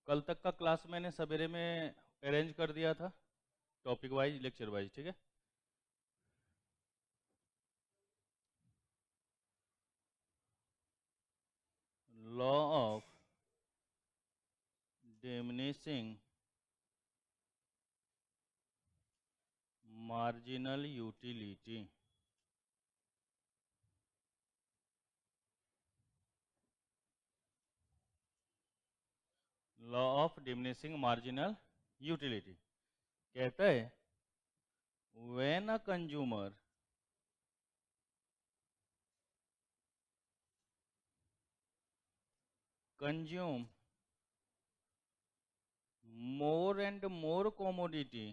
कल तक का क्लास मैंने सवेरे में अरेंज कर दिया था, टॉपिक वाइज लेक्चर वाइज, ठीक है। Law of diminishing marginal utility. Law of diminishing marginal utility कहता है when a consumer consume more and more commodity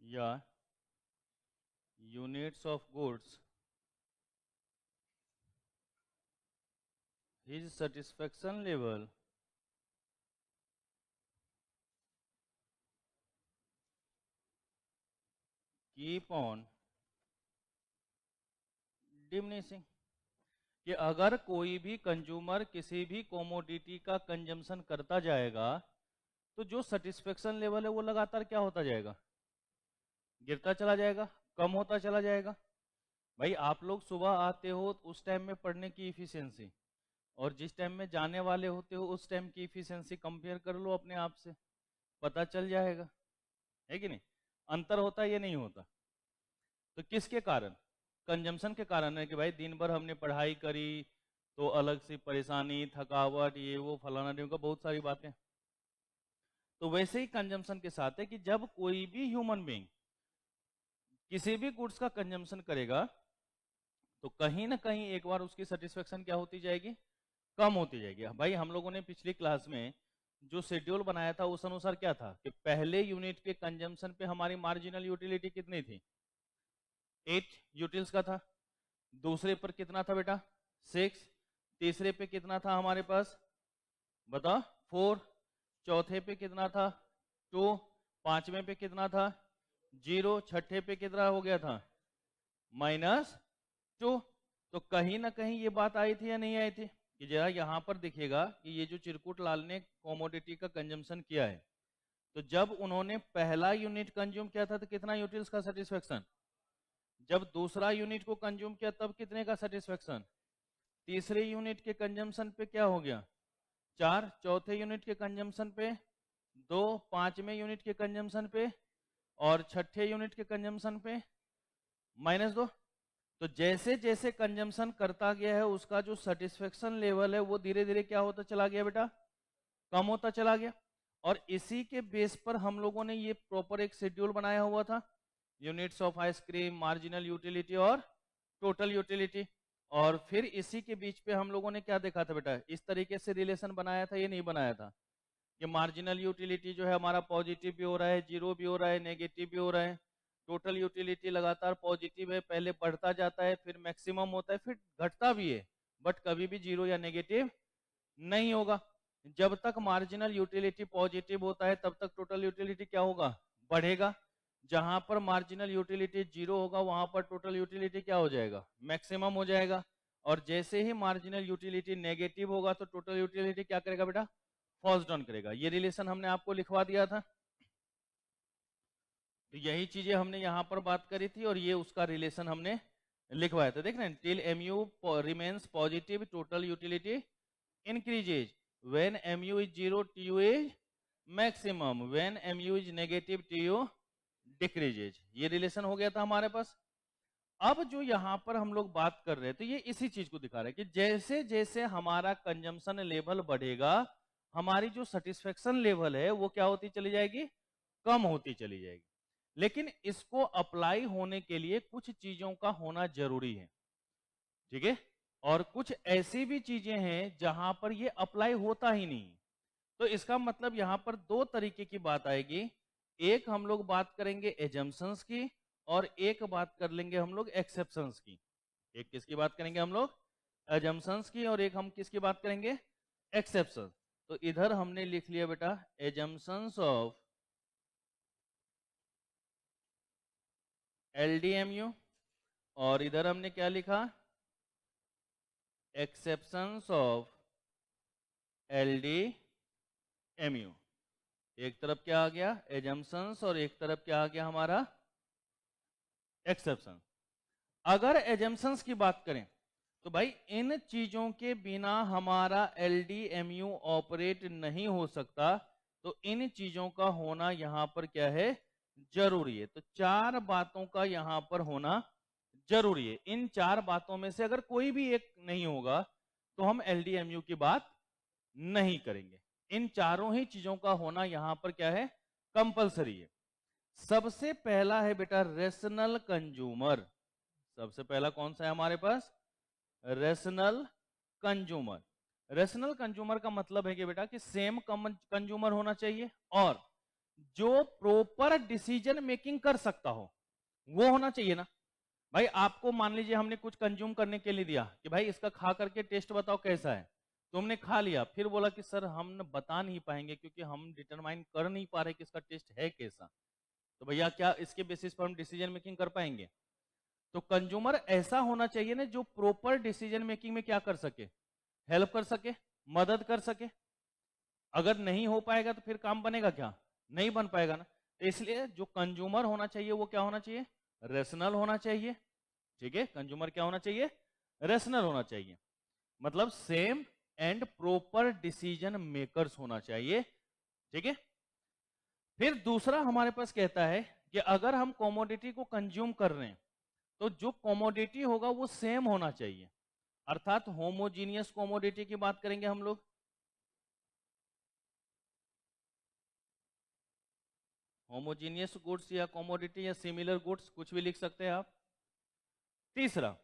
या units of goods, his satisfaction level keep on diminishing। कि अगर कोई भी consumer किसी भी कोमोडिटी का कंजम्पशन करता जाएगा तो जो सेटिस्फेक्शन लेवल है वो लगातार क्या होता जाएगा, गिरता चला जाएगा, कम होता चला जाएगा। भाई आप लोग सुबह आते हो तो उस टाइम में पढ़ने की इफिशियंसी और जिस टाइम में जाने वाले होते हो उस टाइम की इफिशियंसी कंपेयर कर लो अपने आप से, पता चल जाएगा, है कि नहीं। अंतर होता है ये नहीं होता। तो किसके कारण, कंजम्पशन के कारण है कि भाई दिन भर हमने पढ़ाई करी तो अलग सी परेशानी, थकावट, ये वो फलाना ढिमका बहुत सारी बातें। तो वैसे ही कंजम्पशन के साथ है कि जब कोई भी ह्यूमन बीइंग किसी भी गुड्स का कंजम्पशन करेगा तो कहीं ना कहीं एक बार उसकी सेटिस्फेक्शन क्या होती जाएगी, कम होती जाएगी। भाई हम लोगों ने पिछली क्लास में जो शेड्यूल बनाया था उस अनुसार क्या था कि पहले यूनिट के कंजम्पशन पे हमारी मार्जिनल यूटिलिटी कितनी थी, 8 यूटिल्स का था। दूसरे पर कितना था बेटा, 6। तीसरे पे कितना था हमारे पास, बताओ, 4। चौथे पे कितना था, 2। पांचवें पे कितना था, 0। छठे पे कितना हो गया था, -2। तो कहीं ना कहीं ये बात आई थी या नहीं आई थी, कि जरा यहां पर दिखेगा कि ये जो चिरकुट लाल ने कॉमोडिटी का कंजम्पशन किया है, तो जब उन्होंने पहला यूनिट कंज्यूम किया था तो कितना यूटिल्स का सेटिस्फेक्शन, जब दूसरा यूनिट को कंज्यूम किया तब कितने का सेटिस्फेक्शन, तीसरे यूनिट के कंजम्पशन पे क्या हो गया, 4। चौथे यूनिट के कंजम्पशन पे 2। पांचवें यूनिट के कंजम्पशन पे और छठे यूनिट के कंजम्पशन पे -2। तो जैसे जैसे कंजम्पशन करता गया है उसका जो सेटिस्फेक्शन लेवल है वो धीरे धीरे क्या होता चला गया बेटा, कम होता चला गया। और इसी के बेस पर हम लोगों ने ये प्रॉपर एक शेड्यूल बनाया हुआ था, units of ice cream, marginal utility और टोटल यूटिलिटी। और फिर इसी के बीच पे हम लोगों ने क्या देखा था बेटा, इस तरीके से रिलेशन बनाया था, ये नहीं बनाया था कि मार्जिनल यूटिलिटी जो है हमारा पॉजिटिव भी हो रहा है, जीरो भी हो रहा है, नेगेटिव भी हो रहा है। टोटल यूटिलिटी लगातार पॉजिटिव है, पहले बढ़ता जाता है, फिर मैक्सिमम होता है, फिर घटता भी है, बट कभी भी जीरो या नेगेटिव नहीं होगा। जब तक मार्जिनल यूटिलिटी पॉजिटिव होता है तब तक टोटल यूटिलिटी क्या होगा, बढ़ेगा। जहां पर मार्जिनल यूटिलिटी जीरो होगा वहां पर टोटल यूटिलिटी क्या हो जाएगा, मैक्सिमम हो जाएगा। और जैसे ही मार्जिनल यूटिलिटी नेगेटिव होगा तो टोटल यूटिलिटी क्या करेगा बेटा, फॉल्स डाउन करेगा। ये रिलेशन हमने आपको लिखवा दिया था, तो यही चीजें हमने यहां पर बात करी थी और ये उसका रिलेशन हमने लिखवाया था। देख रहे हैं, till MU remains positive total utility increases, when MU is zero TU is maximum, when MU is negative TU decreases. ये रिलेशन हो गया था हमारे पास। अब जो यहां पर हम लोग बात कर रहे थे ये इसी चीज को दिखा रहा है कि जैसे जैसे हमारा कंजम्पशन लेवल बढ़ेगा हमारी जो सेटिस्फेक्शन लेवल है वो क्या होती चली जाएगी, कम होती चली जाएगी। लेकिन इसको अप्लाई होने के लिए कुछ चीजों का होना जरूरी है, ठीक है। और कुछ ऐसी भी चीजें हैं जहां पर ये अप्लाई होता ही नहीं। तो इसका मतलब यहां पर दो तरीके की बात आएगी, एक हम लोग बात करेंगे एजम्पशंस की और एक बात कर लेंगे हम लोग एक्सेप्शंस की। एक किसकी बात करेंगे हम लोग, एजम्पशंस की, और एक हम किसकी बात करेंगे, एक्सेप्शन। तो इधर हमने लिख लिया बेटा एजम्पशंस ऑफ एलडीएमयू और इधर हमने क्या लिखा, एक्सेप्शंस ऑफ LDMU, एक तरफ क्या आ गया एजम्पशंस और एक तरफ क्या आ गया हमारा एक्सेप्शन। अगर एजम्पशंस की बात करें तो भाई इन चीजों के बिना हमारा LDMU ऑपरेट नहीं हो सकता, तो इन चीजों का होना यहां पर क्या है जरूरी है। तो चार बातों का यहां पर होना जरूरी है। इन चार बातों में से अगर कोई भी एक नहीं होगा तो हम LDMU की बात नहीं करेंगे। इन चारों ही चीजों का होना यहां पर क्या है कंपलसरी है। सबसे पहला है बेटा रेशनल कंज्यूमर। सबसे पहला कौन सा है हमारे पास रेशनल कंज्यूमर। रेशनल कंज्यूमर का मतलब है कि बेटा कि सेम कंज्यूमर होना चाहिए और जो प्रॉपर डिसीजन मेकिंग कर सकता हो वो होना चाहिए ना। भाई आपको मान लीजिए हमने कुछ कंज्यूम करने के लिए दिया कि भाई इसका खा करके टेस्ट बताओ कैसा है, तुमने खा लिया फिर बोला कि सर हम बता नहीं पाएंगे क्योंकि हम डिटरमाइन कर नहीं पा रहे कि इसका टेस्ट है कैसा, तो भैया क्या इसके बेसिस पर हम डिसीजन मेकिंग कर पाएंगे? तो कंज्यूमर ऐसा होना चाहिए ना जो प्रॉपर डिसीजन मेकिंग में क्या कर सके हेल्प कर सके मदद कर सके। अगर नहीं हो पाएगा तो फिर काम बनेगा क्या नहीं बन पाएगा ना। तो इसलिए जो कंज्यूमर होना चाहिए वो क्या होना चाहिए रेशनल होना चाहिए। ठीक है कंज्यूमर क्या होना चाहिए रेशनल होना चाहिए मतलब same and proper decision makers होना चाहिए। ठीक है फिर दूसरा हमारे पास कहता है कि अगर हम कमोडिटी को कंज्यूम कर रहे हैं तो जो कमोडिटी होगा वो सेम होना चाहिए, अर्थात होमोजीनियस कमोडिटी की बात करेंगे हम लोग। होमोजीनियस गुड्स या कमोडिटी या सिमिलर गुड्स कुछ भी लिख सकते हैं आप। तीसरा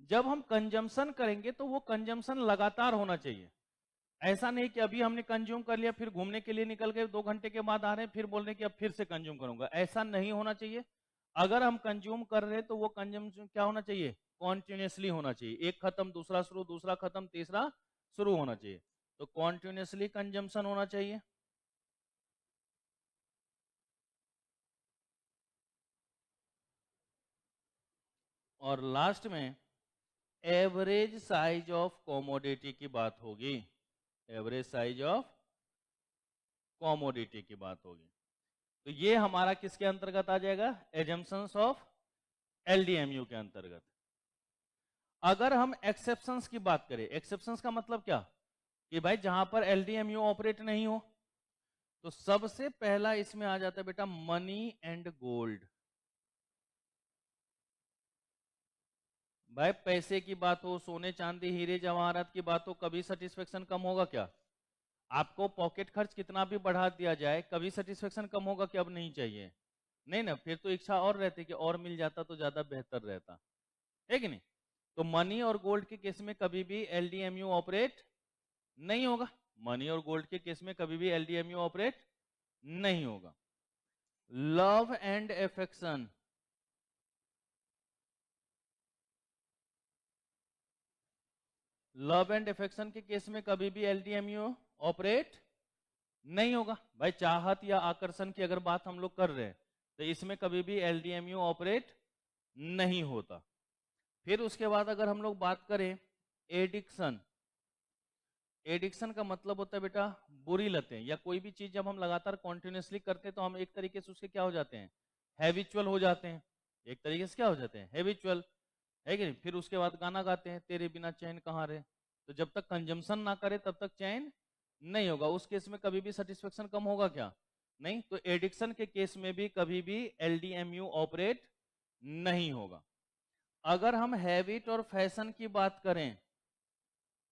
जब हम कंजम्पशन करेंगे तो वो कंजम्पशन लगातार होना चाहिए। ऐसा नहीं कि अभी हमने कंज्यूम कर लिया फिर घूमने के लिए निकल गए 2 घंटे के बाद आ रहे हैं फिर बोल रहे हैं कि अब फिर से कंज्यूम करूंगा, ऐसा नहीं होना चाहिए। अगर हम कंज्यूम कर रहे हैं तो वो कंज्यूम क्या होना चाहिए कॉन्टिन्यूसली होना चाहिए, एक खत्म दूसरा शुरू दूसरा खत्म तीसरा शुरू होना चाहिए। तो कॉन्टिन्यूसली कंजम्पशन होना चाहिए। और लास्ट में एवरेज साइज ऑफ कॉमोडिटी की बात होगी, एवरेज साइज ऑफ कॉमोडिटी की बात होगी। तो ये हमारा किसके अंतर्गत आ जाएगा एजम्पशंस ऑफ LDMU के अंतर्गत। अगर हम एक्सेप्शंस की बात करें, एक्सेप्शंस का मतलब क्या कि भाई जहां पर LDMU ऑपरेट नहीं हो, तो सबसे पहला इसमें आ जाता है बेटा मनी एंड गोल्ड। भाई पैसे की बात हो सोने चांदी हीरे जवाहरात की बात हो कभी सेटिस्फेक्शन कम होगा क्या? आपको पॉकेट खर्च कितना भी बढ़ा दिया जाए कभी सेटिस्फेक्शन कम होगा कि अब नहीं चाहिए? नहीं ना, फिर तो इच्छा और रहती कि और मिल जाता तो ज्यादा बेहतर रहता है कि नहीं। तो मनी और गोल्ड के केस में कभी भी LDMU ऑपरेट नहीं होगा, मनी और गोल्ड के केस में कभी भी LDMU ऑपरेट नहीं होगा। Love and affection, love and affection के केस में कभी भी LDMU ऑपरेट नहीं होगा। भाई चाहत या आकर्षण की अगर बात हम लोग कर रहे हैं तो इसमें कभी भी LDMU ऑपरेट नहीं होता। फिर उसके बाद अगर हम लोग बात करें एडिक्शन, एडिक्शन का मतलब होता है बेटा बुरी लतें, या कोई भी चीज जब हम लगातार कॉन्टिन्यूसली करते हैं तो हम एक तरीके से उसके क्या हो जाते हैं हैबिचुअल हो जाते हैं, एक तरीके से क्या हो जाते हैं हैबिचुअल, है कि नहीं। फिर उसके बाद गाना गाते हैं तेरे बिना चैन कहाँ रहे, तो जब तक कंजम्पशन ना करे तब तक चैन नहीं होगा। उस केस में कभी भी सेटिस्फेक्शन कम होगा क्या? नहीं। तो एडिक्शन के केस में भी कभी भी LDMU ऑपरेट नहीं होगा। अगर हम हैबिट और फैशन की बात करें,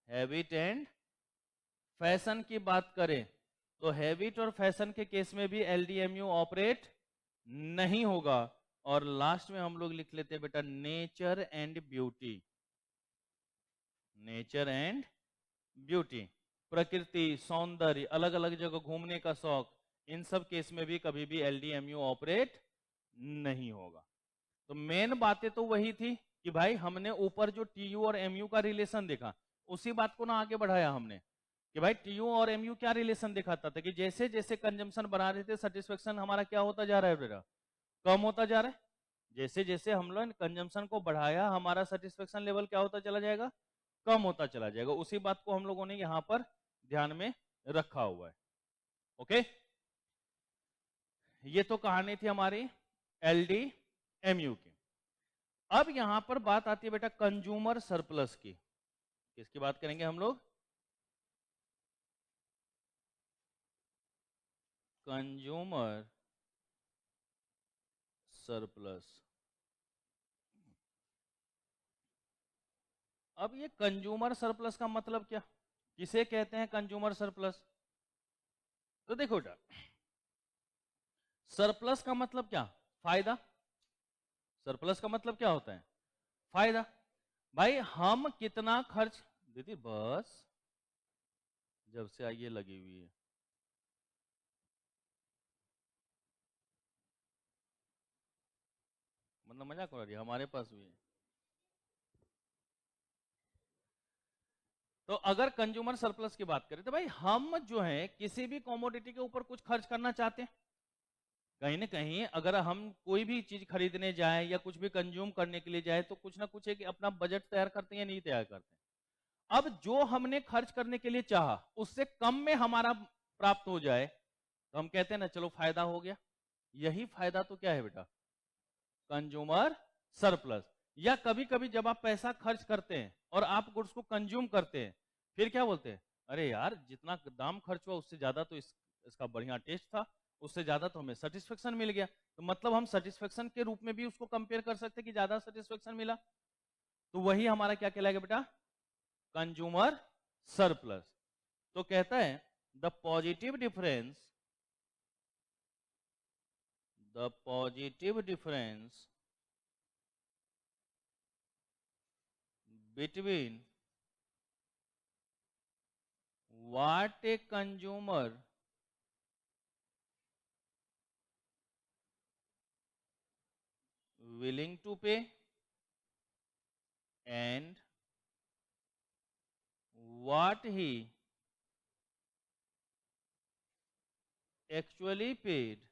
हैबिट एंड फैशन की बात करें तो हैबिट और फैशन के केस में भी LDMU ऑपरेट नहीं होगा। और लास्ट में हम लोग लिख लेते हैं बेटा nature and beauty, nature and beauty, प्रकृति सौंदर्य अलग अलग जगह घूमने का शौक, इन सब केस में भी कभी भी LDMU ऑपरेट नहीं होगा। तो मेन बातें तो वही थी कि भाई हमने ऊपर जो TU और MU का रिलेशन देखा उसी बात को ना आगे बढ़ाया हमने कि भाई TU और MU क्या रिलेशन दिखाता था कि जैसे जैसे कंजम्पशन बढ़ा रहे थे सेटिस्फेक्शन हमारा क्या होता जा रहा है बेटा कम होता जा रहा है। जैसे जैसे हम लोग कंजम्पशन को बढ़ाया हमारा सेटिस्फेक्शन लेवल क्या होता चला जाएगा कम होता चला जाएगा। उसी बात को हम लोगों ने यहां पर ध्यान में रखा हुआ है। ओके, ये तो कहानी थी हमारी एलडी एमयू की। अब यहां पर बात आती है बेटा कंज्यूमर सरप्लस की। किसकी बात करेंगे हम लोग? Consumer surplus. अब ये कंज्यूमर सरप्लस का मतलब क्या, किसे कहते हैं कंज्यूमर सरप्लस? तो देखो बेटा, सरप्लस का मतलब क्या? फायदा। सरप्लस का मतलब क्या होता है? फायदा। भाई हम कितना खर्च, दीदी बस जब से आइए लगी हुई है। मतलब मजाक हो रही है, हमारे पास भी है। तो अगर कंज्यूमर सरप्लस की बात करें तो भाई हम जो है किसी भी कमोडिटी के ऊपर कुछ खर्च करना चाहते हैं। कहीं ना कहीं अगर हम कोई भी चीज खरीदने जाए या कुछ भी कंज्यूम करने के लिए जाए तो कुछ ना कुछ एक अपना बजट तैयार करते हैं या नहीं तैयार करते हैं। अब जो हमने खर्च करने के लिए चाहा उससे कम में हमारा प्राप्त हो जाए तो हम कहते हैं ना चलो फायदा हो गया। यही फायदा तो क्या है बेटा? Consumer surplus. या कभी कभी जब आप पैसा खर्च करते हैं और आप गुड्स को कंज्यूम करते हैं, फिर क्या बोलते हैं, अरे यार जितना दाम खर्च हुआ उससे ज्यादा तो इसका बढ़िया टेस्ट था, उससे ज्यादा तो हमें सेटिस्फेक्शन मिल गया। तो मतलब हम सेटिस्फेक्शन के रूप में भी उसको कंपेयर कर सकते हैं कि ज्यादा सेटिस्फेक्शन मिला। तो वही हमारा क्या कहलाएगा बेटा? Consumer surplus. तो कहता है the positive difference between what a consumer willing to pay and what he actually paid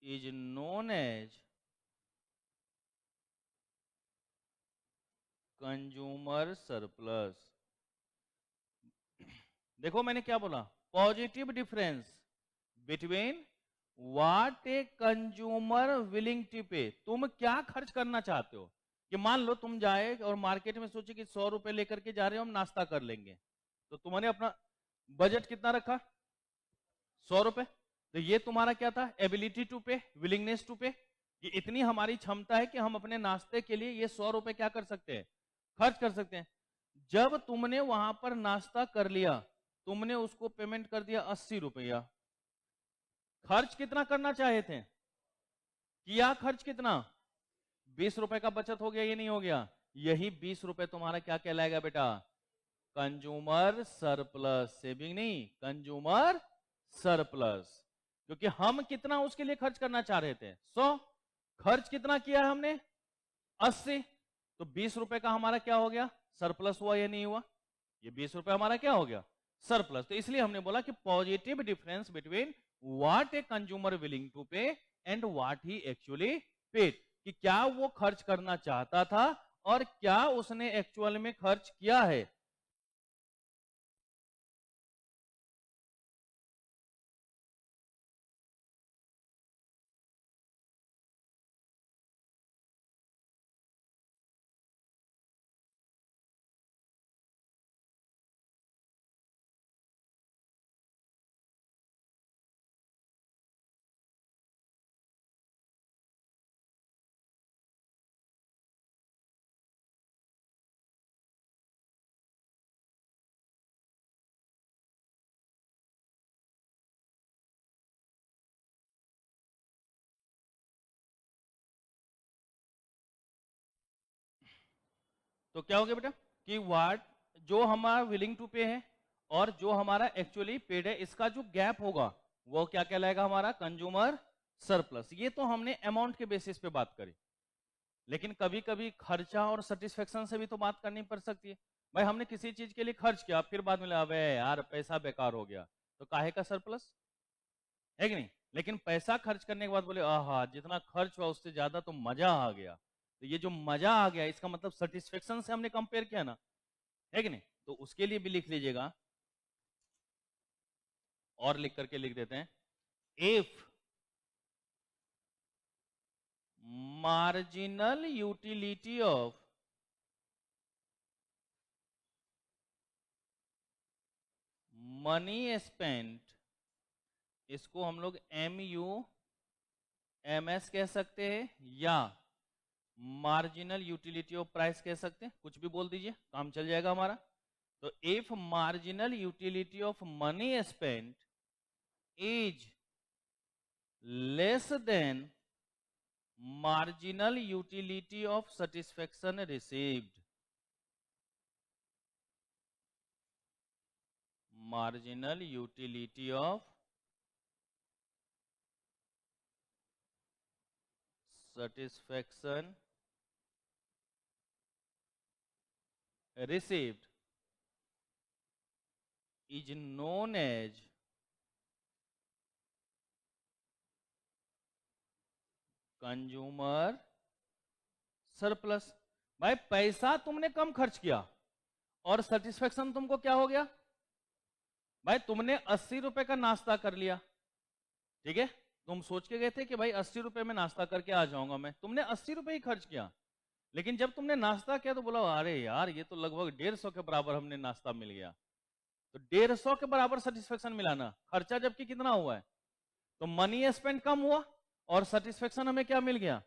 is known as consumer surplus. देखो मैंने क्या बोला, positive difference between what a consumer willing to pay. तुम क्या खर्च करना चाहते हो? कि मान लो तुम जाए और मार्केट में सोचे कि 100 रुपए लेकर के जा रहे हो, हम नाश्ता कर लेंगे, तो तुम्हारे अपना बजट कितना रखा? 100 रुपए। तो ये तुम्हारा क्या था? एबिलिटी टू पे, विलिंगनेस टू पे। ये इतनी हमारी क्षमता है कि हम अपने नाश्ते के लिए ये 100 रुपए क्या कर सकते हैं? खर्च कर सकते हैं। जब तुमने वहां पर नाश्ता कर लिया, तुमने उसको पेमेंट कर दिया 80 रुपया। खर्च कितना करना चाहे थे? किया खर्च कितना? 20 रुपए का बचत हो गया, ये नहीं हो गया? यही 20 रुपए तुम्हारा क्या कहलाएगा बेटा? Consumer surplus. सेविंग नहीं, कंज्यूमर सरप्लस। क्योंकि हम कितना उसके लिए खर्च करना चाह रहे थे? 100। खर्च कितना किया हमने? 80। तो 20 रुपए का हमारा क्या हो गया? सरप्लस हुआ या नहीं हुआ? ये 20 रुपए हमारा क्या हो गया? सरप्लस। तो इसलिए हमने बोला कि positive difference between what a consumer willing to pay and what he actually paid. कि क्या वो खर्च करना चाहता था और क्या उसने एक्चुअल में खर्च किया है। तो क्या हो गया बेटा कि व्हाट, जो हमारा विलिंग टू पे है और जो हमारा एक्चुअली पेड है, इसका जो गैप होगा वो क्या कहलाएगा? हमारा कंज्यूमर सरप्लस। ये तो हमने अमाउंट के बेसिस पे बात करी, लेकिन कभी कभी खर्चा और सेटिस्फेक्शन से भी तो बात करनी पड़ सकती है। भाई हमने किसी चीज के लिए खर्च किया, फिर बाद में लगा अबे यार पैसा बेकार हो गया, तो काहे का सरप्लस? है कि नहीं? लेकिन पैसा खर्च करने के बाद बोले आहा जितना खर्च हुआ उससे ज्यादा तो मजा आ गया, तो ये जो मजा आ गया इसका मतलब सेटिस्फेक्शन से हमने कंपेयर किया ना, है कि नहीं? तो उसके लिए भी लिख लीजिएगा, और लिख करके लिख देते हैं, if marginal utility of money spent, इसको हम लोग MUMS कह सकते हैं या मार्जिनल यूटिलिटी ऑफ प्राइस कह सकते हैं, कुछ भी बोल दीजिए, काम चल जाएगा हमारा। तो if marginal utility of money spent is less than marginal utility of satisfaction received, marginal utility of satisfaction received is known as consumer surplus. भाई पैसा तुमने कम खर्च किया और सेटिस्फेक्शन तुमको क्या हो गया? भाई तुमने 80 रुपए का नाश्ता कर लिया, ठीक है, तुम सोच के गए थे कि भाई 80 रुपए में नाश्ता करके आ जाऊंगा मैं, तुमने 80 रुपए ही खर्च किया, लेकिन जब तुमने नाश्ता किया तो बोला अरे यार ये तो लगभग 150 के बराबर हमने नाश्ता मिल गया। तो 150 के बराबर सेटिस्फेक्शन मिला ना, खर्चा जबकि कितना हुआ है, तो मनी स्पेंड कम हुआ और सेटिस्फेक्शन हमें क्या मिल गया?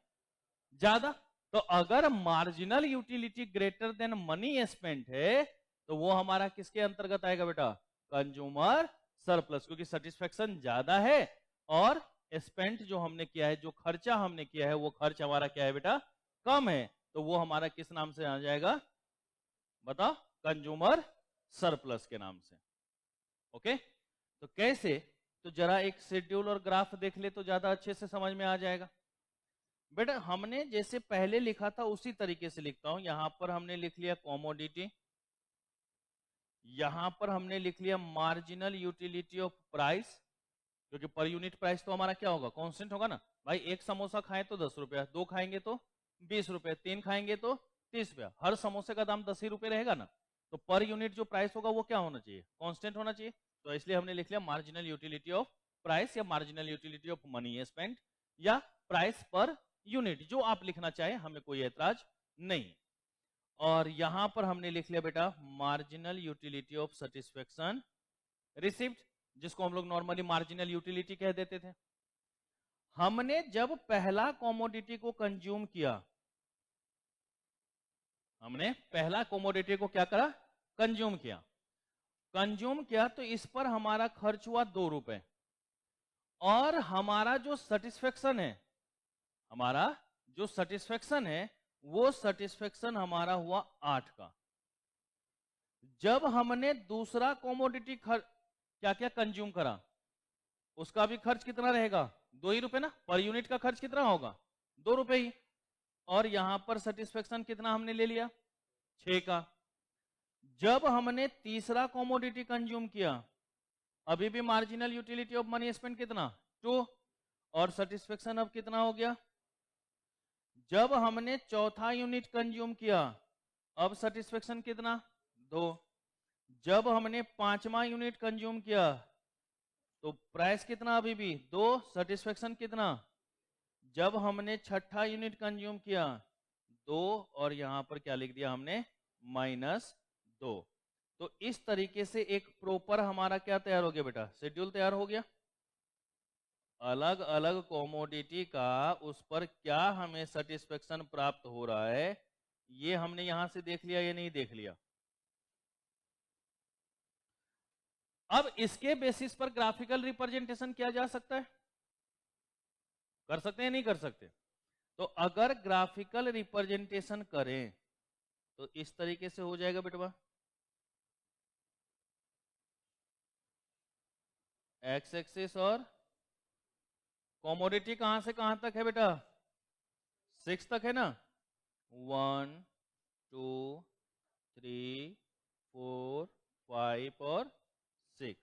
ज्यादा। तो अगर marginal utility greater than money spend है तो वो हमारा किसके अंतर्गत आएगा बेटा? कंज्यूमर सरप्लस, क्योंकि सेटिस्फेक्शन ज्यादा है और स्पेंड जो हमने किया है, जो खर्चा हमने किया है, वो खर्च हमारा क्या है बेटा? कम है। तो वो हमारा किस नाम से आ जाएगा बताओ? कंज्यूमर सरप्लस के नाम से। ओके, तो कैसे? तो जरा एक शेड्यूल और ग्राफ देख ले तो ज्यादा अच्छे से समझ में आ जाएगा। बेटा हमने जैसे पहले लिखा था उसी तरीके से लिखता हूं। यहां पर हमने लिख लिया कॉमोडिटी, यहां पर हमने लिख लिया मार्जिनल यूटिलिटी ऑफ प्राइस, क्योंकि पर यूनिट प्राइस तो हमारा क्या होगा? कांस्टेंट होगा ना। भाई एक समोसा खाएं तो 10 रुपया, दो खाएंगे तो 20 रुपए, तीन खाएंगे तो 30 रुपया, हर समोसे का दाम 10 ही रुपए रहेगा ना। तो पर यूनिट जो प्राइस होगा वो क्या होना चाहिए? कांस्टेंट होना चाहिए। तो इसलिए हमने लिख लिया मार्जिनल यूटिलिटी ऑफ प्राइस या marginal utility of money spent या प्राइस पर यूनिट, जो आप लिखना चाहे, हमें कोई ऐतराज नहीं। और यहां पर हमने लिख लिया बेटा marginal utility of satisfaction received, जिसको हम लोग नॉर्मली मार्जिनल यूटिलिटी कह देते थे। हमने जब पहला कॉमोडिटी को कंज्यूम किया, हमने पहला कॉमोडिटी को क्या करा? कंज्यूम किया। कंज्यूम किया तो इस पर हमारा खर्च हुआ 2 रुपए, और हमारा जो सेटिस्फेक्शन है, हमारा जो सेटिस्फेक्शन है वो सेटिस्फेक्शन हमारा हुआ 8 का। जब हमने दूसरा कॉमोडिटी क्या क्या कंज्यूम करा, उसका भी खर्च कितना रहेगा? 2 ही रुपए ना। पर यूनिट का खर्च कितना होगा? 2 रुपए ही। और यहां पर सेटिस्फेक्शन कितना हमने ले लिया? 6 का। जब हमने तीसरा कॉमोडिटी कंज्यूम किया, अभी भी marginal utility of money spend कितना? 2, और सेटिस्फेक्शन अब कितना हो गया? जब हमने चौथा यूनिट कंज्यूम किया, अब सेटिस्फेक्शन कितना? 2। जब हमने पांचवा यूनिट कंज्यूम किया तो प्राइस कितना? अभी भी 2, सेटिस्फेक्शन कितना? जब हमने छठा यूनिट कंज्यूम किया 2, और यहां पर क्या लिख दिया हमने? -2। तो इस तरीके से एक प्रॉपर हमारा क्या तैयार हो गया बेटा? शेड्यूल तैयार हो गया। अलग अलग कॉमोडिटी का उस पर क्या हमें सेटिस्फेक्शन प्राप्त हो रहा है, ये हमने यहां से देख लिया या नहीं देख लिया? अब इसके बेसिस पर ग्राफिकल रिप्रेजेंटेशन किया जा सकता है, कर सकते हैं नहीं कर सकते? तो अगर ग्राफिकल रिप्रेजेंटेशन करें तो इस तरीके से हो जाएगा बेटा। एक्स एक्सिस और कॉमोडिटी कहां से कहां तक है बेटा? 6 तक है ना। 1 2 3 4 5 और 6।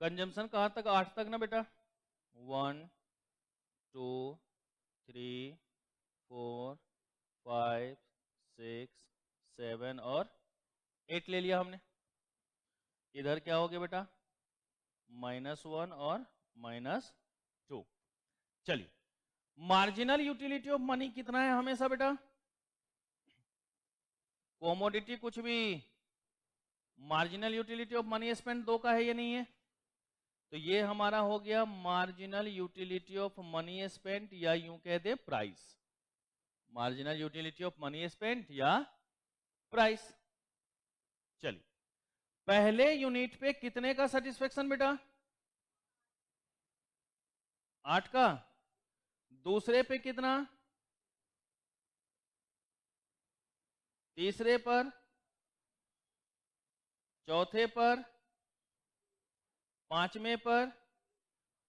कंजम्पशन कहां तक, 8 तक ना बेटा, 1 2 3 4 5 6 7 और 8 ले लिया हमने। इधर क्या हो गया बेटा, -1 और -2। चलिए, मार्जिनल यूटिलिटी ऑफ मनी कितना है हमेशा बेटा, कॉमोडिटी कुछ भी, marginal utility of money spend 2 का है या नहीं है, तो ये हमारा हो गया marginal utility of money spend, या यूं कह दे price, marginal utility of money spend या प्राइस। चलिए, पहले यूनिट पे कितने का सेटिस्फेक्शन बेटा, 8 का, दूसरे पे कितना, तीसरे पर, चौथे पर, पांचवें पर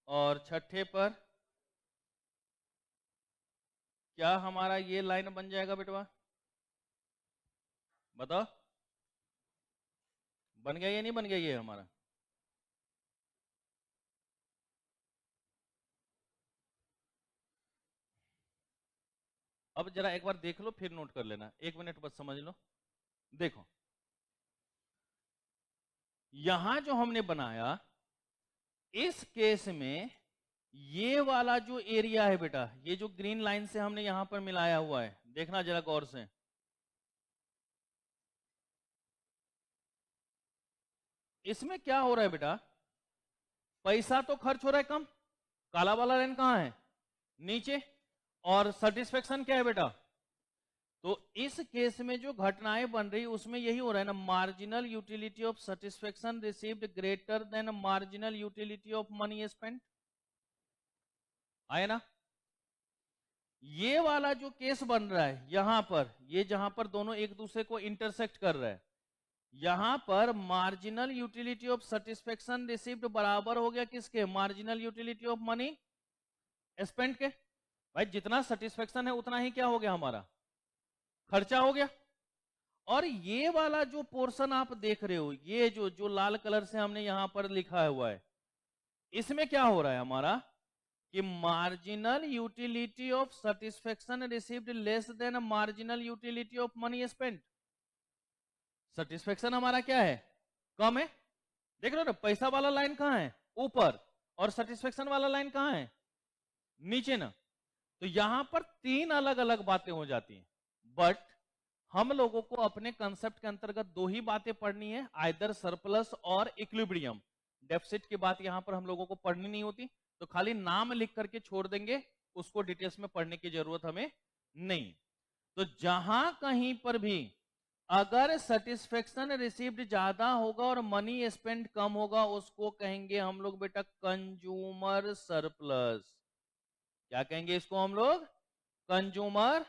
और छठे पर। क्या हमारा ये लाइन बन जाएगा बेटवा, बताओ, बन गया या नहीं बन गया ये हमारा, अब जरा एक बार देख लो फिर नोट कर लेना, 1 मिनट बस समझ लो। देखो यहां जो हमने बनाया, इस केस में ये वाला जो एरिया है बेटा, ये जो ग्रीन लाइन से हमने यहां पर मिलाया हुआ है, देखना जरा गौर से, इसमें क्या हो रहा है बेटा, पैसा तो खर्च हो रहा है कम, काला वाला लाइन कहां है, नीचे, और सेटिस्फेक्शन क्या है बेटा, तो इस केस में जो घटनाएं बन रही उसमें यही हो रहा है ना, marginal utility of satisfaction received greater than marginal utility of money spent, आया ना। ये वाला जो केस बन रहा है यहां पर, ये जहां पर दोनों एक दूसरे को इंटरसेक्ट कर रहा है, यहां पर marginal utility of satisfaction received बराबर हो गया किसके, marginal utility of money spent के। भाई जितना सेटिस्फेक्शन है उतना ही क्या हो गया हमारा, खर्चा हो गया। और ये वाला जो पोर्शन आप देख रहे हो, ये जो लाल कलर से हमने यहां पर लिखा हुआ है, इसमें क्या हो रहा है हमारा कि marginal utility of satisfaction received less than marginal utility of money spent. Satisfaction हमारा क्या है, कम है, देख लो ना, पैसा वाला लाइन कहां है, ऊपर, और सेटिस्फेक्शन वाला लाइन कहां है, नीचे ना। तो यहां पर 3 अलग अलग बातें हो जाती हैं, बट हम लोगों को अपने कंसेप्ट के अंतर्गत 2 ही बातें पढ़नी है, आइदर सरप्लस और इक्विलिब्रियम। डेफिसिट की बात यहां पर हम लोगों को पढ़नी नहीं होती, तो खाली नाम लिख करके छोड़ देंगे, उसको डिटेल्स में पढ़ने की जरूरत हमें नहीं। तो जहां कहीं पर भी अगर सेटिस्फेक्शन रिसीव्ड ज्यादा होगा और मनी स्पेंड कम होगा, उसको कहेंगे हम लोग बेटा कंज्यूमर सरप्लस। क्या कहेंगे इसको हम लोग, कंज्यूमर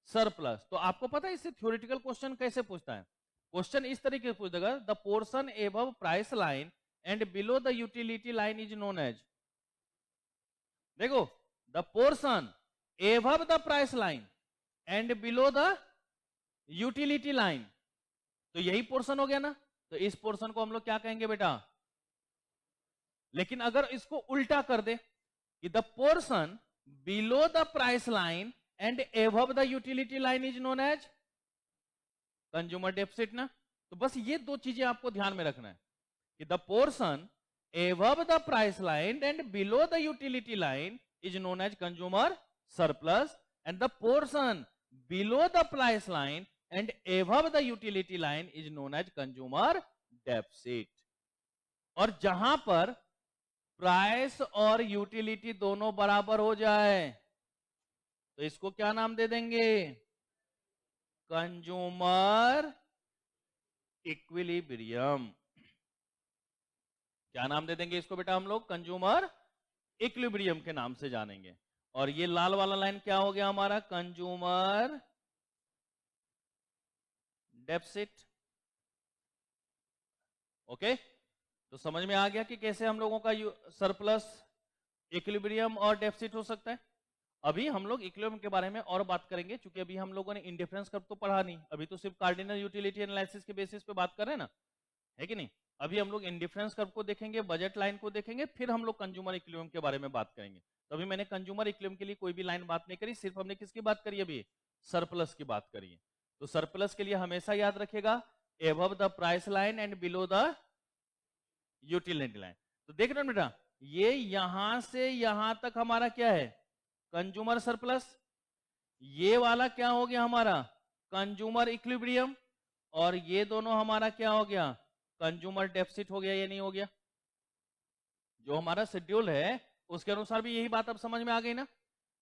सरप्लस। तो आपको पता है इससे थ्योरेटिकल क्वेश्चन कैसे पूछता है, क्वेश्चन इस तरीके से पूछेगा, the portion above price line and below the utility line is known as, देखो, the portion above the price line and below the utility line, तो यही पोर्शन हो गया ना, तो इस पोर्शन को हम लोग क्या कहेंगे बेटा। लेकिन अगर इसको उल्टा कर दे कि the portion below the price line and above the utility line is known as consumer deficit ना, तो बस ये 2 चीजें आपको ध्यान में रखना है कि the portion above the price line and below the utility line is known as consumer surplus, and the portion below the price line and above the utility line is known as consumer deficit। और जहां पर price और utility दोनों बराबर हो जाए तो इसको क्या नाम दे देंगे, कंज्यूमर इक्विलिब्रियम। क्या नाम दे देंगे इसको बेटा हम लोग, कंज्यूमर इक्विलिब्रियम के नाम से जानेंगे। और ये लाल वाला लाइन क्या हो गया हमारा, कंज्यूमर डेफिसिट। ओके, तो समझ में आ गया कि कैसे हम लोगों का सरप्लस, इक्विलिब्रियम और डेफिसिट हो सकता है। अभी हम लोग इक्विलिब्रियम के बारे में और बात करेंगे, क्योंकि अभी हम लोगों ने इंडिफरेंस कर्व तो पढ़ा नहीं, अभी तो सिर्फ कार्डिनल यूटिलिटी एनालिसिस के बेसिस पे बात कर रहे हैं ना, है कि नहीं। अभी हम लोग इंडिफरेंस कर्व को देखेंगे, बजट लाइन को देखेंगे, फिर हम लोग कंज्यूमर इक्विलिब्रियम के बारे में बात करेंगे। तो अभी मैंने कंज्यूमर इक्विलिब्रियम के लिए कोई भी लाइन बात नहीं करी, सिर्फ हमने किसकी बात करी अभी, सरप्लस की बात करी है। तो सरप्लस के लिए हमेशा याद रखेगा above the price line and below the utility line. तो देख रहे हो बेटा, ये यहां से यहां तक हमारा क्या है, कंज्यूमर सरप्लस। ये वाला क्या हो गया हमारा, कंज्यूमर इक्विलिब्रियम। और ये दोनों हमारा क्या हो गया, कंज्यूमर डेफिसिट हो गया, ये नहीं हो गया। जो हमारा शेड्यूल है उसके अनुसार भी यही बात अब समझ में आ गई ना,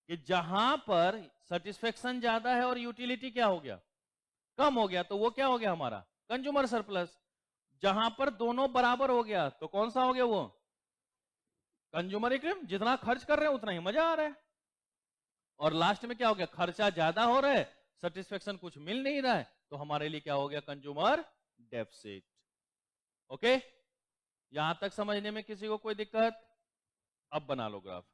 कि जहां पर सेटिस्फेक्शन ज्यादा है और यूटिलिटी क्या हो गया, कम हो गया, तो वो क्या हो गया हमारा कंज्यूमर सरप्लस। जहां पर दोनों बराबर हो गया तो कौन सा हो गया वो, कंज्यूमर इक्विलिब्रियम। जितना खर्च कर रहे हैं उतना ही मजा आ रहा है। और लास्ट में क्या हो गया, खर्चा ज्यादा हो रहा है, सेटिस्फेक्शन कुछ मिल नहीं रहा है, तो हमारे लिए क्या हो गया, कंज्यूमर डेफिसिट। ओके, यहां तक समझने में किसी को कोई दिक्कत? अब बना लो ग्राफ।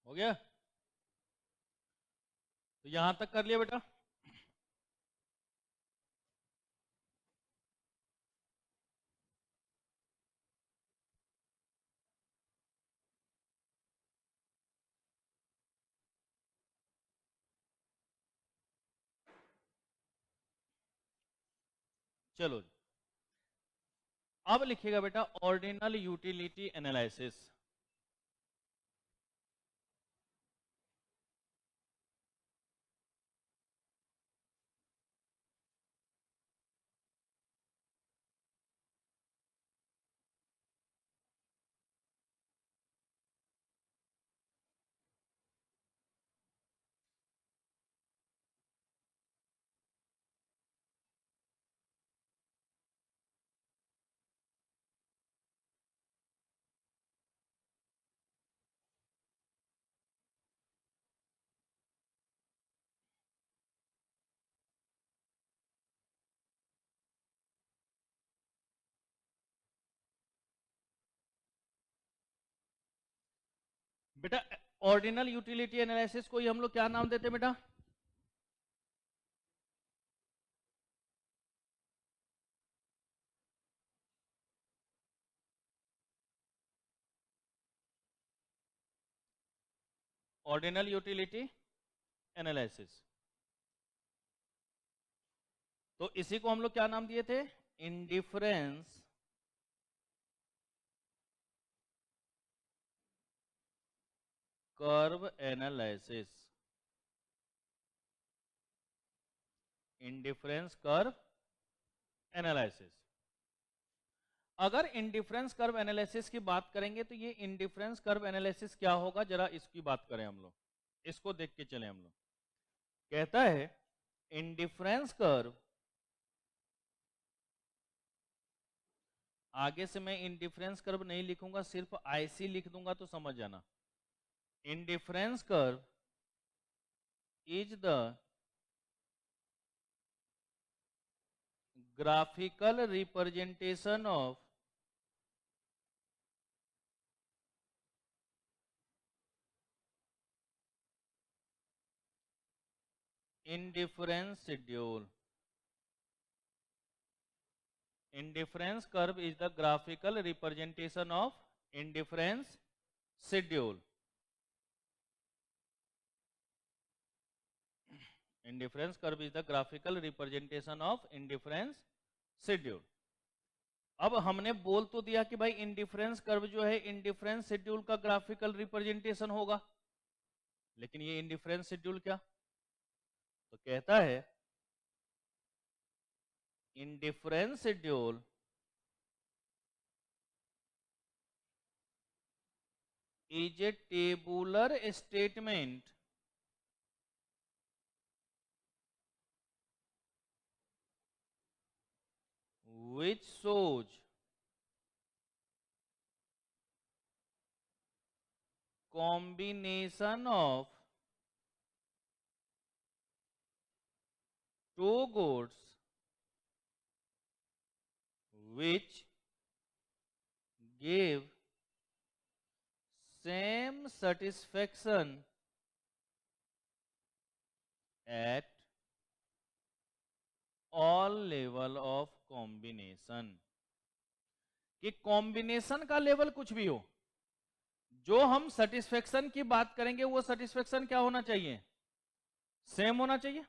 हो गया, तो यहां तक कर लिया बेटा। चलो, अब लिखिएगा बेटा ऑर्डिनल यूटिलिटी एनालिसिस। बेटा ऑर्डिनल यूटिलिटी एनालिसिस को ही हम लोग क्या नाम देते हैं बेटा, ऑर्डिनल यूटिलिटी एनालिसिस। तो इसी को हम लोग क्या नाम दिए थे? Indifference curve analysis. Indifference curve analysis. अगर इंडिफरेंस कर्व एनालिसिस की बात करेंगे तो ये इंडिफरेंस कर्व एनालिसिस क्या होगा, जरा इसकी बात करें हम लोग, इसको देख के चले हम लोग। कहता है इंडिफरेंस कर्व, आगे से मैं इंडिफरेंस कर्व नहीं लिखूंगा, सिर्फ आईसी लिख दूंगा तो समझ जाना। Indifference curve is the graphical representation of indifference schedule. Indifference curve is the graphical representation of indifference schedule. Indifference curve is the graphical representation of indifference schedule. अब हमने बोल तो दिया कि भाई इंडिफरेंस कर्व जो है इंडिफरेंस शेड्यूल का ग्राफिकल रिप्रेजेंटेशन होगा, लेकिन ये इंडिफरेंस शेड्यूल क्या? तो कहता है indifference schedule is a tabular statement which shows combination of two goods which give same satisfaction at all level of combination। कि कॉम्बिनेशन का लेवल कुछ भी हो, जो हम सेटिस्फेक्शन की बात करेंगे वो सेटिस्फेक्शन क्या होना चाहिए? सेम होना चाहिए।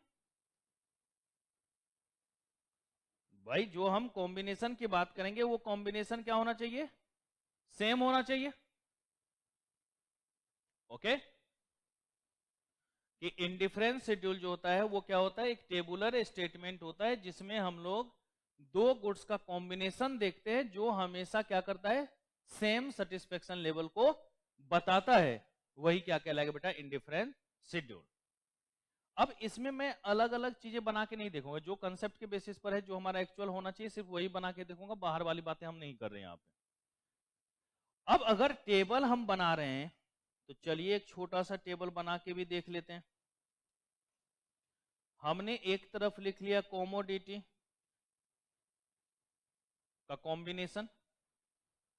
भाई जो हम कॉम्बिनेशन की बात करेंगे वो कॉम्बिनेशन क्या होना चाहिए? सेम होना चाहिए। ओके? कि इंडिफरेंस शेड्यूल जो होता है वो क्या होता है? एक टेबुलर स्टेटमेंट होता है जिसमें हम लोग दो गुड्स का कॉम्बिनेशन देखते हैं जो हमेशा क्या करता है? सेम सेटिस्फेक्शन लेवल को बताता है। वही क्या कहलाएगा बेटा? Indifference schedule. अब इसमें मैं अलग अलग चीजें बना के नहीं देखूंगा, जो कंसेप्ट के बेसिस पर है, जो हमारा एक्चुअल होना चाहिए सिर्फ वही बना के देखूंगा, बाहर वाली बातें हम नहीं कर रहे हैं यहां पे। अब अगर टेबल हम बना रहे हैं तो चलिए एक छोटा सा टेबल बना के भी देख लेते हैं। हमने एक तरफ लिख लिया कॉमोडिटी का कॉम्बिनेशन,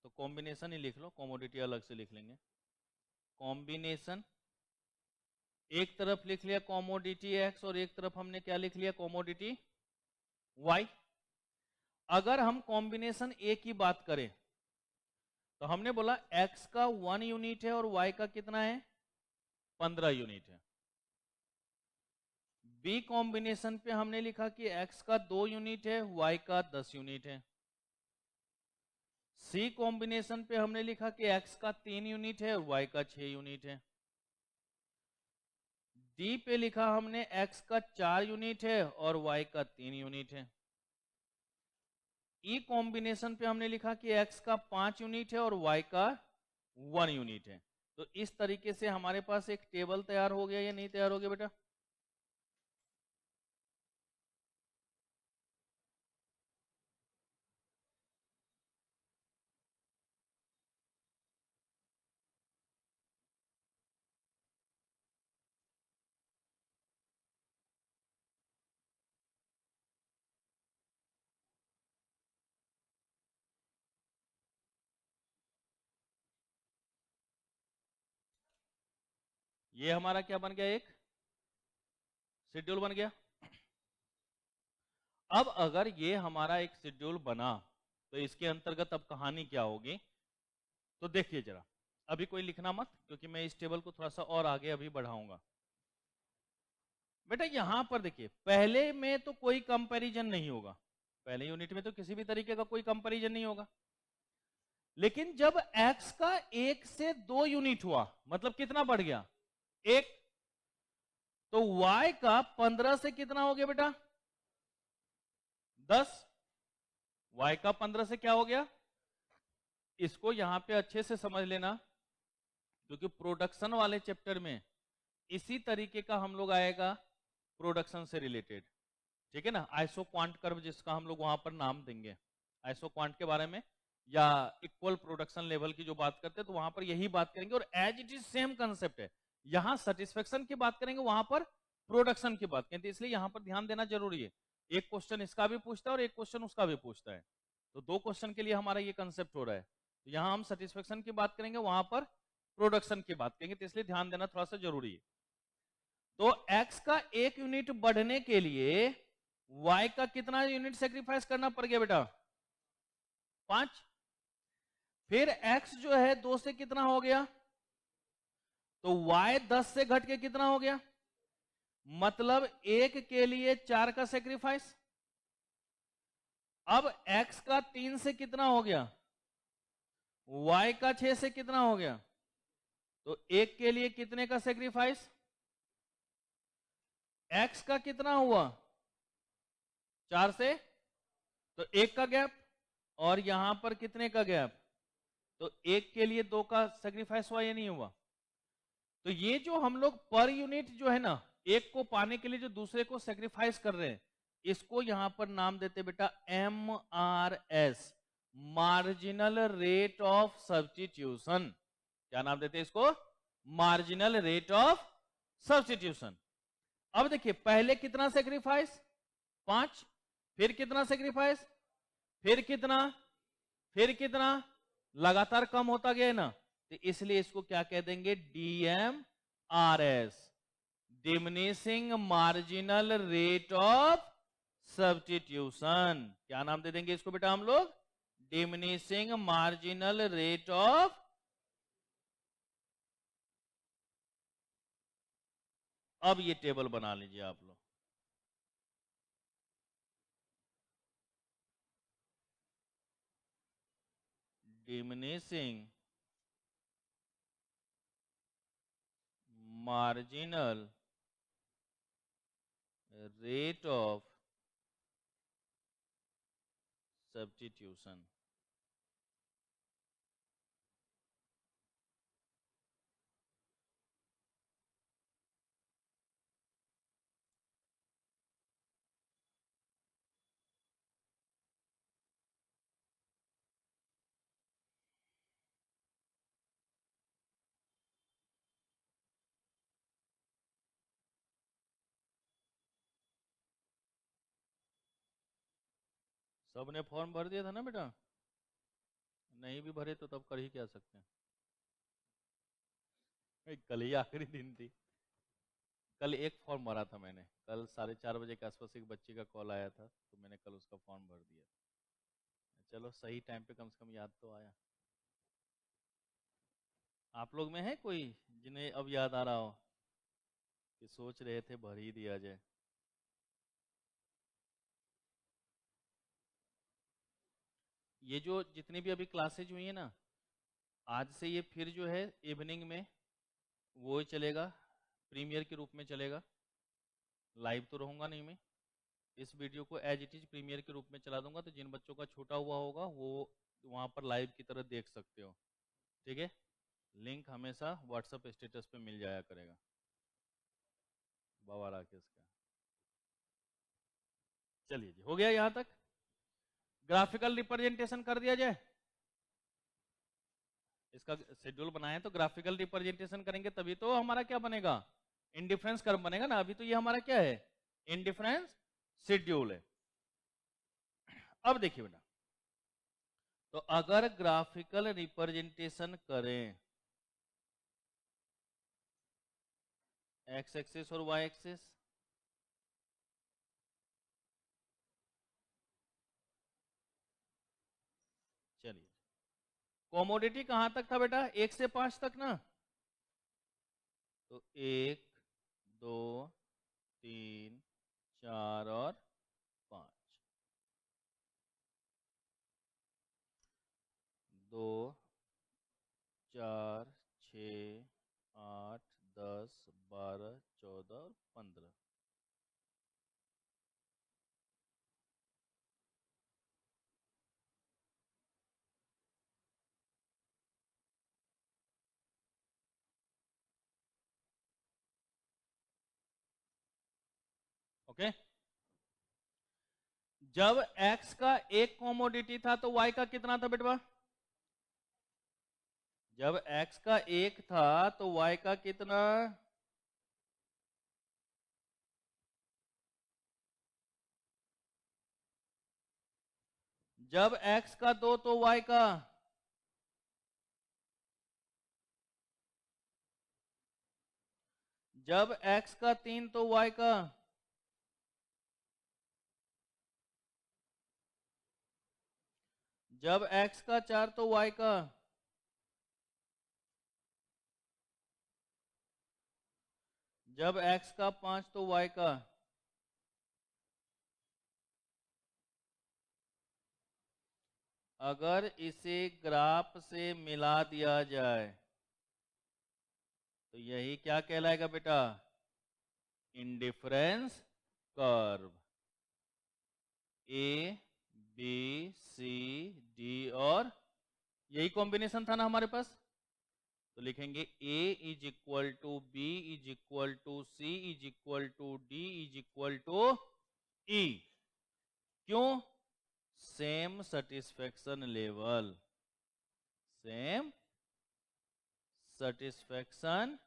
तो कॉम्बिनेशन ही लिख लो, कॉमोडिटी अलग से लिख लेंगे। कॉम्बिनेशन, एक तरफ लिख लिया कॉमोडिटी एक्स और एक तरफ हमने क्या लिख लिया? Commodity Y. अगर हम कॉम्बिनेशन ए की बात करें तो हमने बोला x का 1 यूनिट है और y का कितना है? 15 यूनिट है। बी कॉम्बिनेशन पे हमने लिखा कि x का 2 यूनिट है, y का 10 यूनिट है। सी कॉम्बिनेशन पे हमने लिखा कि x का 3 यूनिट है और y का 6 यूनिट है। डी पे लिखा हमने x का 4 यूनिट है और y का 3 यूनिट है। ई कॉम्बिनेशन पे हमने लिखा कि x का 5 यूनिट है और y का 1 यूनिट है। तो इस तरीके से हमारे पास एक टेबल तैयार हो गया या नहीं तैयार हो गया बेटा? ये हमारा क्या बन गया? एक शेड्यूल बन गया। अब अगर ये हमारा एक शेड्यूल बना तो इसके अंतर्गत अब कहानी क्या होगी? तो देखिए जरा, अभी कोई लिखना मत, क्योंकि मैं इस टेबल को थोड़ा सा और आगे अभी बढ़ाऊंगा। बेटा यहां पर देखिए, पहले में तो कोई कंपैरिजन नहीं होगा, पहले यूनिट में तो किसी भी तरीके का कोई कंपैरिजन नहीं होगा। लेकिन जब x का 1 से 2 यूनिट हुआ, मतलब कितना बढ़ गया, 1, तो y का 15 से कितना हो गया बेटा, 10। y का 15 से क्या हो गया, इसको यहां पे अच्छे से समझ लेना, क्योंकि प्रोडक्शन वाले चैप्टर में इसी तरीके का हम लोग आएगा प्रोडक्शन से रिलेटेड, ठीक है ना। आइसो क्वांट कर्व जिसका हम लोग वहां पर नाम देंगे, आइसो क्वांट के बारे में, या इक्वल प्रोडक्शन लेवल की जो बात करते हैं तो वहां पर यही बात करेंगे। और as it is same concept है, यहां सेटिस्फेक्शन की बात करेंगे, वहां पर प्रोडक्शन की बात करेंगे, इसलिए यहां पर ध्यान देना जरूरी है। एक क्वेश्चन इसका भी पूछता है और एक क्वेश्चन उसका भी पूछता है, तो 2 क्वेश्चन के लिए हमारा ये कंसेप्ट हो रहा है। तो यहां हम सेटिस्फेक्शन की बात करेंगे, वहां पर प्रोडक्शन की बात करेंगे, तो इसलिए ध्यान देना थोड़ा सा जरूरी है। तो x का 1 यूनिट बढ़ने के लिए y का कितना यूनिट सेक्रीफाइस करना पड़ गया बेटा, 5। फिर x जो है 2 से कितना हो गया, तो y 10 से घट के कितना हो गया, मतलब 1 के लिए 4 का सेक्रीफाइस। अब x का 3 से कितना हो गया, y का 6 से कितना हो गया, तो 1 के लिए कितने का सेक्रीफाइस, x का कितना हुआ, 4 से, तो 1 का गैप, और यहां पर कितने का गैप, तो 1 के लिए 2 का सेक्रीफाइस हुआ या नहीं हुआ। तो ये जो हम लोग पर यूनिट जो है ना, एक को पाने के लिए जो दूसरे को सेक्रीफाइस कर रहे हैं, इसको यहां पर नाम देते बेटा MRS, marginal rate of substitution. क्या नाम देते हैं इसको, मार्जिनल रेट ऑफ सब्स्टिट्यूशन। अब देखिए पहले कितना सेक्रीफाइस, 5, फिर कितना सेक्रीफाइस, फिर कितना, फिर कितना, लगातार कम होता गया है ना, तो इसलिए इसको क्या कह देंगे, DMRS, diminishing marginal rate of substitution. क्या नाम दे देंगे इसको बेटा हम लोग, डिमिनिशिंग मार्जिनल रेट ऑफ, अब ये टेबल बना लीजिए आप लोग, diminishing marginal rate of substitution. सबने फॉर्म भर दिया था ना बेटा, नहीं भी भरे तो तब कर ही क्या सकते हैं, कल ही आखिरी दिन थी। कल एक फॉर्म भरा था मैंने, कल 4:30 बजे के आसपास एक बच्चे का कॉल आया था, तो मैंने कल उसका फॉर्म भर दिया। चलो सही टाइम पे कम से कम याद तो आया। आप लोग में है कोई जिन्हें अब याद आ रहा हो कि सोच रहे थे भर ही दिया जाए। ये जो जितनी भी अभी क्लासेज हुई है ना, आज से ये फिर जो है इवनिंग में वो चलेगा, प्रीमियर के रूप में चलेगा, लाइव तो रहूंगा नहीं मैं, इस वीडियो को एज इट इज प्रीमियर के रूप में चला दूंगा, तो जिन बच्चों का छोटा हुआ होगा वो वहां पर लाइव की तरह देख सकते हो, ठीक है। लिंक हमेशा व्हाट्सएप स्टेटस पे मिल जाया करेगा, बाबा राकेश का। चलिए जी, हो गया यहां तक, ग्राफिकल रिप्रेजेंटेशन कर दिया जाए, इसका शेड्यूल बनाए तो ग्राफिकल रिप्रेजेंटेशन करेंगे तभी तो हमारा क्या बनेगा, इंडिफरेंस कर्व बनेगा ना। अभी तो ये हमारा क्या है, इंडिफरेंस शेड्यूल है। अब देखिए बेटा, तो अगर ग्राफिकल रिप्रेजेंटेशन करें एक्स एक्सिस और वाई एक्सिस, चलिए कॉमोडिटी कहां तक था बेटा, 1 से 5 तक ना, तो 1, 2, 3 4 और 5, 2 4 6 8 10 12 14 और 15। ओके, जब x का एक कॉमोडिटी था तो y का कितना था बेटवा? जब x का एक था तो y का कितना? जब x का 2 तो y का? जब x का 3 तो y का? जब x का 4 तो y का? जब x का 5 तो y का? अगर इसे ग्राफ से मिला दिया जाए तो यही क्या कहलाएगा बेटा? Indifference curve. A B C D और यही कॉम्बिनेशन था ना हमारे पास, तो लिखेंगे A is equal to B is equal to C is equal to D is equal to E. क्यों? Same satisfaction level, same satisfaction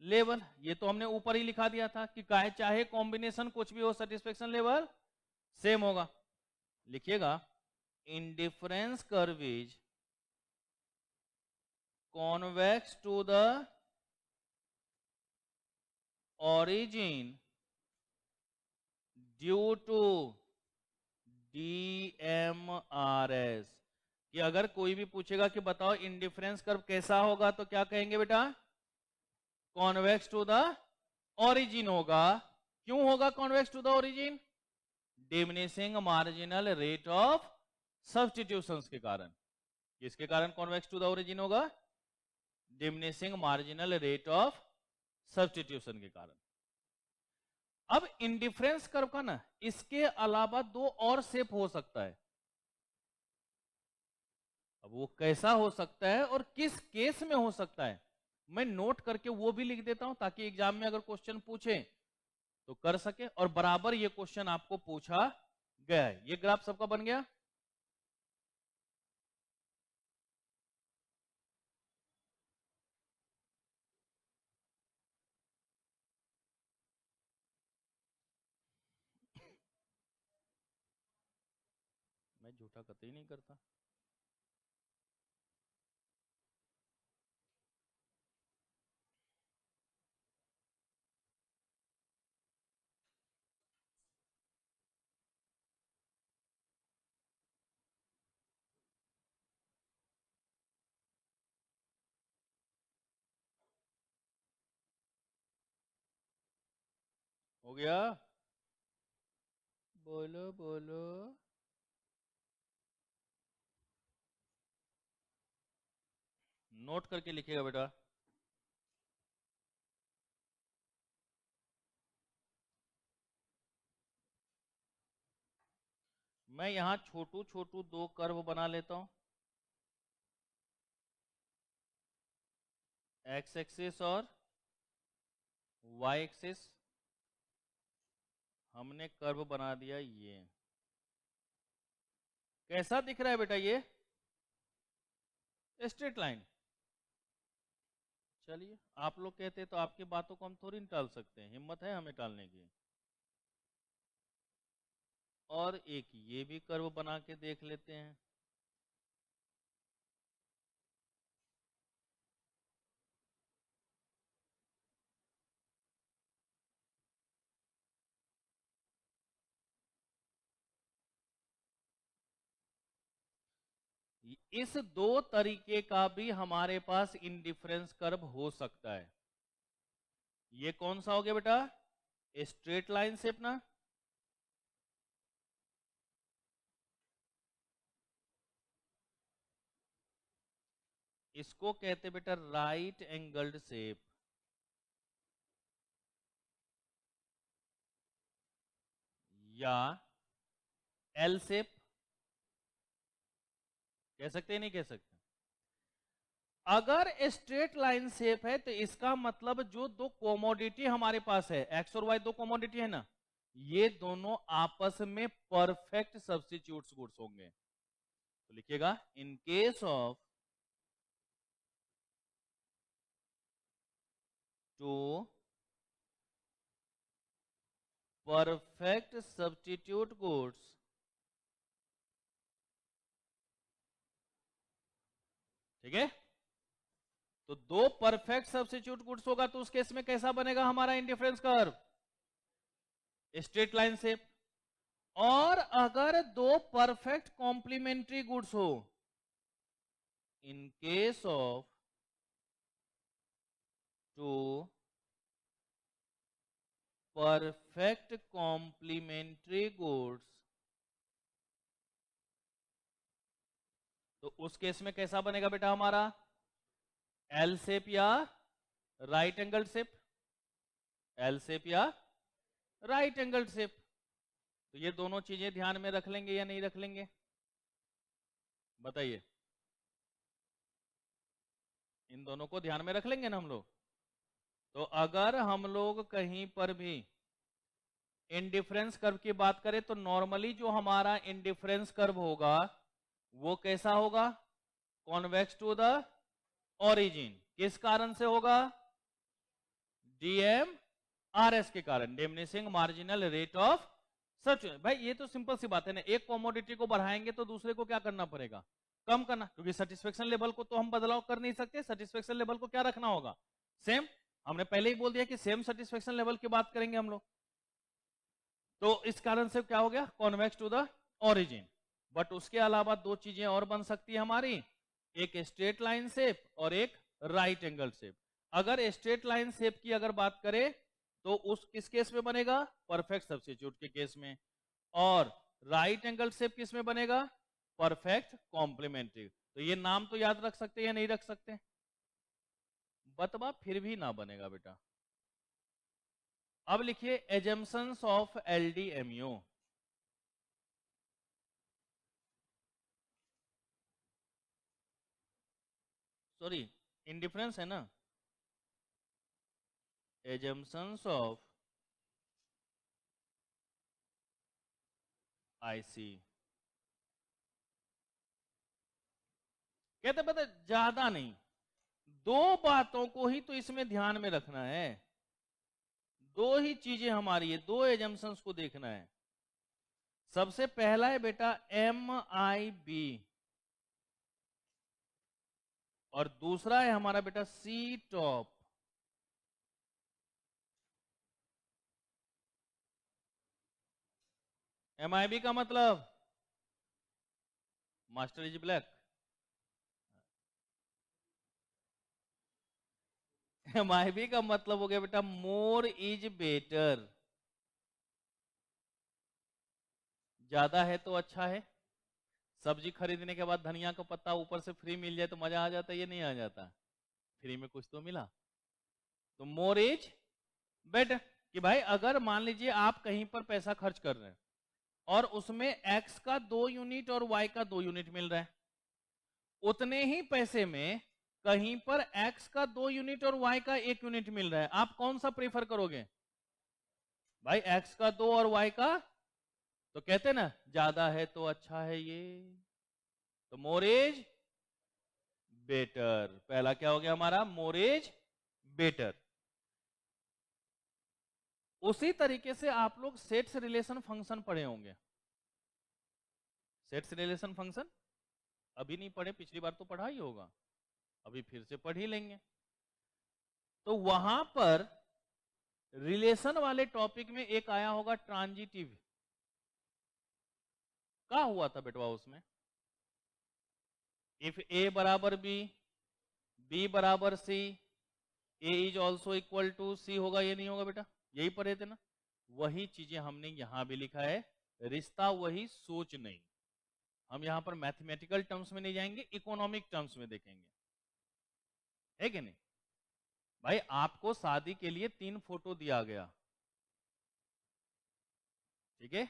level. ये तो हमने ऊपर ही लिखा दिया था कि चाहे कॉम्बिनेशन कुछ भी हो सेटिस्फेक्शन लेवल सेम होगा। लिखिएगा indifference curve is convex to the origin due to DMRS। कि अगर कोई भी पूछेगा कि बताओ इंडिफरेंस कर्व कैसा होगा तो क्या कहेंगे बेटा? कॉन्वेक्स टू द ओरिजिन होगा। क्यों होगा convex to the origin? Diminishing marginal rate of substitutions के कारण। किसके कारण कॉन्वेक्स टू द ओरिजिन होगा? Diminishing marginal rate of substitution के कारण। अब इंडिफरेंस कर्व का ना इसके अलावा दो और शेप हो सकता है। अब वो कैसा हो सकता है और किस केस में हो सकता है मैं नोट करके वो भी लिख देता हूं ताकि एग्जाम में अगर क्वेश्चन पूछे तो कर सके। और बराबर ये क्वेश्चन आपको पूछा गया है। ये ग्राफ सबका बन गया? मैं झूठा कतई नहीं करता। हो गया? बोलो बोलो। नोट करके लिखिएगा बेटा। मैं यहां छोटू छोटू दो कर्व बना लेता हूं, एक्स एक्सिस और वाई एक्सिस। हमने कर्व बना दिया ये। कैसा दिख रहा है बेटा ये? Straight line. चलिए आप लोग कहते तो आपकी बातों को हम थोड़ी नहीं टाल सकते हैं, हिम्मत है हमें टालने की। और एक ये भी कर्व बना के देख लेते हैं। इस दो तरीके का भी हमारे पास इंडिफरेंस कर्व हो सकता है। ये कौन सा हो गया बेटा? स्ट्रेट लाइन शेप ना, इसको कहते बेटा राइट एंगल्ड शेप या एल शेप। कह सकते हैं नहीं कह सकते? अगर स्ट्रेट लाइन शेप है तो इसका मतलब जो दो कोमोडिटी हमारे पास है, एक्स और वाई दो कोमोडिटी है ना, ये दोनों आपस में परफेक्ट सब्स्टिट्यूट्स गुड्स होंगे। तो लिखिएगा in case of two perfect substitute goods, ठीक है, तो दो परफेक्ट सब्स्टिट्यूट गुड्स होगा तो उस केस में कैसा बनेगा हमारा indifference curve? Straight line shape. और अगर दो परफेक्ट कॉम्प्लीमेंट्री गुड्स हो, in case of two perfect complementary goods, तो उस केस में कैसा बनेगा बेटा हमारा? एल शेप या right angle shape? L shape या राइट एंगल शेप। तो ये दोनों चीजें ध्यान में रख लेंगे या नहीं रख लेंगे, बताइए? इन दोनों को ध्यान में रख लेंगे ना हम लोग। तो अगर हम लोग कहीं पर भी इंडिफरेंस कर्व की बात करें तो नॉर्मली जो हमारा इंडिफरेंस कर्व होगा वो कैसा होगा? Convex to the origin. किस कारण से होगा? डीएम आरएस के कारण, diminishing marginal rate of substitution. भाई ये तो सिंपल सी बात है ना, एक कमोडिटी को बढ़ाएंगे तो दूसरे को क्या करना पड़ेगा? कम करना, क्योंकि सेटिस्फेक्शन लेवल को तो हम बदलाव कर नहीं सकते, सेटिस्फेक्शन लेवल को क्या रखना होगा? सेम। हमने पहले ही बोल दिया कि सेम सेटिस्फेक्शन लेवल की बात करेंगे हम लोग। तो इस कारण से क्या हो गया? Convex to the origin. But उसके अलावा दो चीजें और बन सकती है हमारी, एक स्ट्रेट लाइन शेप और एक राइट एंगल शेप। अगर स्ट्रेट लाइन शेप की अगर बात करें तो उस किस केस में बनेगा? परफेक्ट सब्स्टिट्यूट के केस में। और राइट एंगल शेप किस में बनेगा? Perfect complementary. तो ये नाम तो याद रख सकते हैं या नहीं रख सकते? बतबा फिर भी ना बनेगा बेटा। अब लिखिए एजम्पशंस ऑफ एलडीएमयू। सॉरी, इंडिफरेंस है ना, एजम्पशंस ऑफ आईसी। कहते पता ज्यादा नहीं, दो बातों को ही तो इसमें ध्यान में रखना है, दो ही चीजें हमारी है, दो एजम्पशंस को देखना है। सबसे पहला है बेटा MIB और दूसरा है हमारा बेटा C टॉप। MIB का मतलब मास्टर इज ब्लैक, MIB का मतलब हो गया बेटा मोर इज बेटर। ज्यादा है तो अच्छा है। सब्जी खरीदने के बाद धनिया का पत्ता ऊपर से फ्री मिल जाए तो मजा आ जाता है या नहीं आ जाता? फ्री में कुछ तो मिला, तो मोर इज बेटर। कि भाई अगर मान लीजिए आप कहीं पर पैसा खर्च कर रहे हैं और उसमें x का 2 यूनिट और y का 2 यूनिट मिल रहा है, उतने ही पैसे में कहीं पर x का 2 यूनिट और y का 1 यूनिट मिल रहा है, आप कौन सा प्रीफर करोगे? भाई x का 2 और y का, तो कहते ना ज्यादा है तो अच्छा है ये, तो मोर इज बेटर। पहला क्या हो गया हमारा? More is better. उसी तरीके से आप लोग सेट्स रिलेशन फंक्शन पढ़े होंगे। सेट्स रिलेशन फंक्शन अभी नहीं पढ़े, पिछली बार तो पढ़ा ही होगा, अभी फिर से पढ़ ही लेंगे। तो वहां पर रिलेशन वाले टॉपिक में एक आया होगा ट्रांजिटिव। क्या हुआ था बेटवा उसमें? इफ ए बराबर बी, बी बराबर सी, ए इज ऑल्सो इक्वल टू सी होगा, ये नहीं होगा बेटा? यही पढ़े थे ना। वही चीजें हमने यहां भी लिखा है, रिश्ता वही, सोच नहीं। हम यहां पर मैथमेटिकल टर्म्स में नहीं जाएंगे, इकोनॉमिक टर्म्स में देखेंगे, है कि नहीं? भाई आपको शादी के लिए 3 फोटो दिया गया, ठीक है,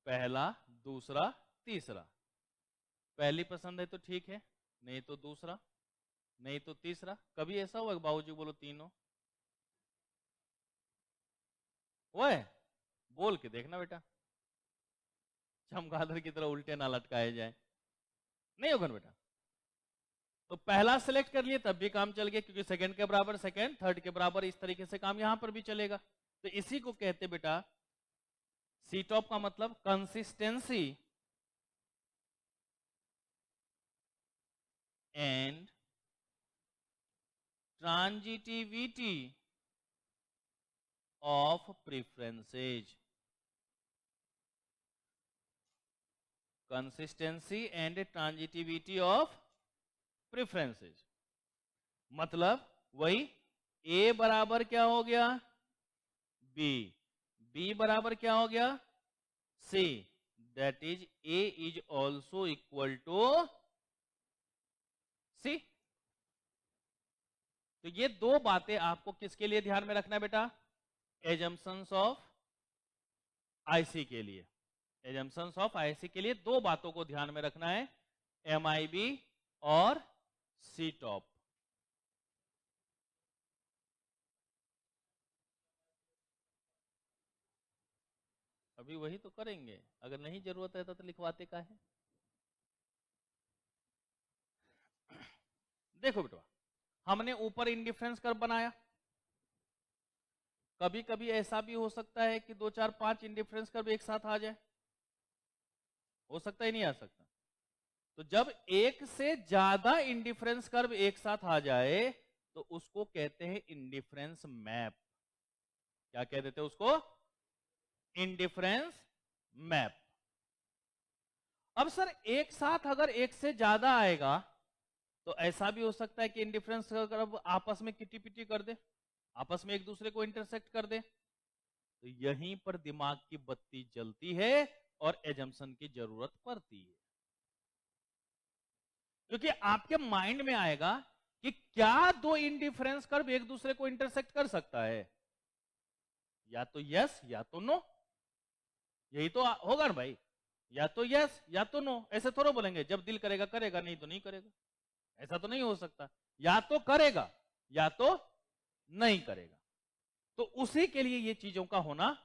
पहला, दूसरा, तीसरा। पहली पसंद है तो ठीक है, नहीं तो दूसरा, नहीं तो तीसरा। कभी ऐसा हुआ बाबूजी बोलो तीनों? वो है, बोल के देखना बेटा, चमगादड़ की तरह उल्टे ना लटकाए जाए, नहीं होगा ना बेटा। तो पहला सिलेक्ट कर लिए तब भी काम चल गया, क्योंकि सेकंड के बराबर सेकंड, थर्ड के बराबर, इस तरीके से काम यहां पर भी चलेगा। तो इसी को कहते बेटा सी टॉप का मतलब consistency and transitivity of preferences. Consistency and transitivity of preferences मतलब वही, ए बराबर क्या हो गया, बी, बी बराबर क्या हो गया, C, that is A is also equal to C. तो ये दो बातें आपको किसके लिए ध्यान में रखना है बेटा, एजम्पशंस ऑफ आईसी के लिए। एजम्पशंस ऑफ आईसी के लिए दो बातों को ध्यान में रखना है, एमआईबी और सी टॉप। अभी वही तो करेंगे, अगर नहीं जरूरत है तो लिखवाते का है। देखो बेटा, हमने ऊपर इंडिफरेंस कर्व बनाया, कभी कभी ऐसा भी हो सकता है कि 2 4 5 इंडिफरेंस कर्व एक साथ आ जाए, हो सकता ही नहीं आ सकता। तो जब एक से ज्यादा इंडिफरेंस कर्व एक साथ आ जाए तो उसको कहते हैं इंडिफरेंस मैप। क्या कह देते हैं उसको, इंडिफरेंस मैप। अब सर एक साथ अगर एक से ज्यादा आएगा तो ऐसा भी हो सकता है कि इंडिफरेंस कर्व आपस में किटी पिटी कर दे, आपस में एक दूसरे को इंटरसेक्ट कर दे। तो यहीं पर दिमाग की बत्ती जलती है और एजम्पशन की जरूरत पड़ती है, क्योंकि आपके माइंड में आएगा कि क्या दो इंडिफरेंस कर्व एक दूसरे को इंटरसेक्ट कर सकता है, या तो यस या तो नो। यही तो होगा ना भाई, या तो यस या तो नो। ऐसे थोड़ा बोलेंगे जब दिल करेगा करेगा, नहीं तो नहीं करेगा, ऐसा तो नहीं हो सकता। या तो करेगा या तो नहीं करेगा। तो उसी के लिए ये चीजों का होना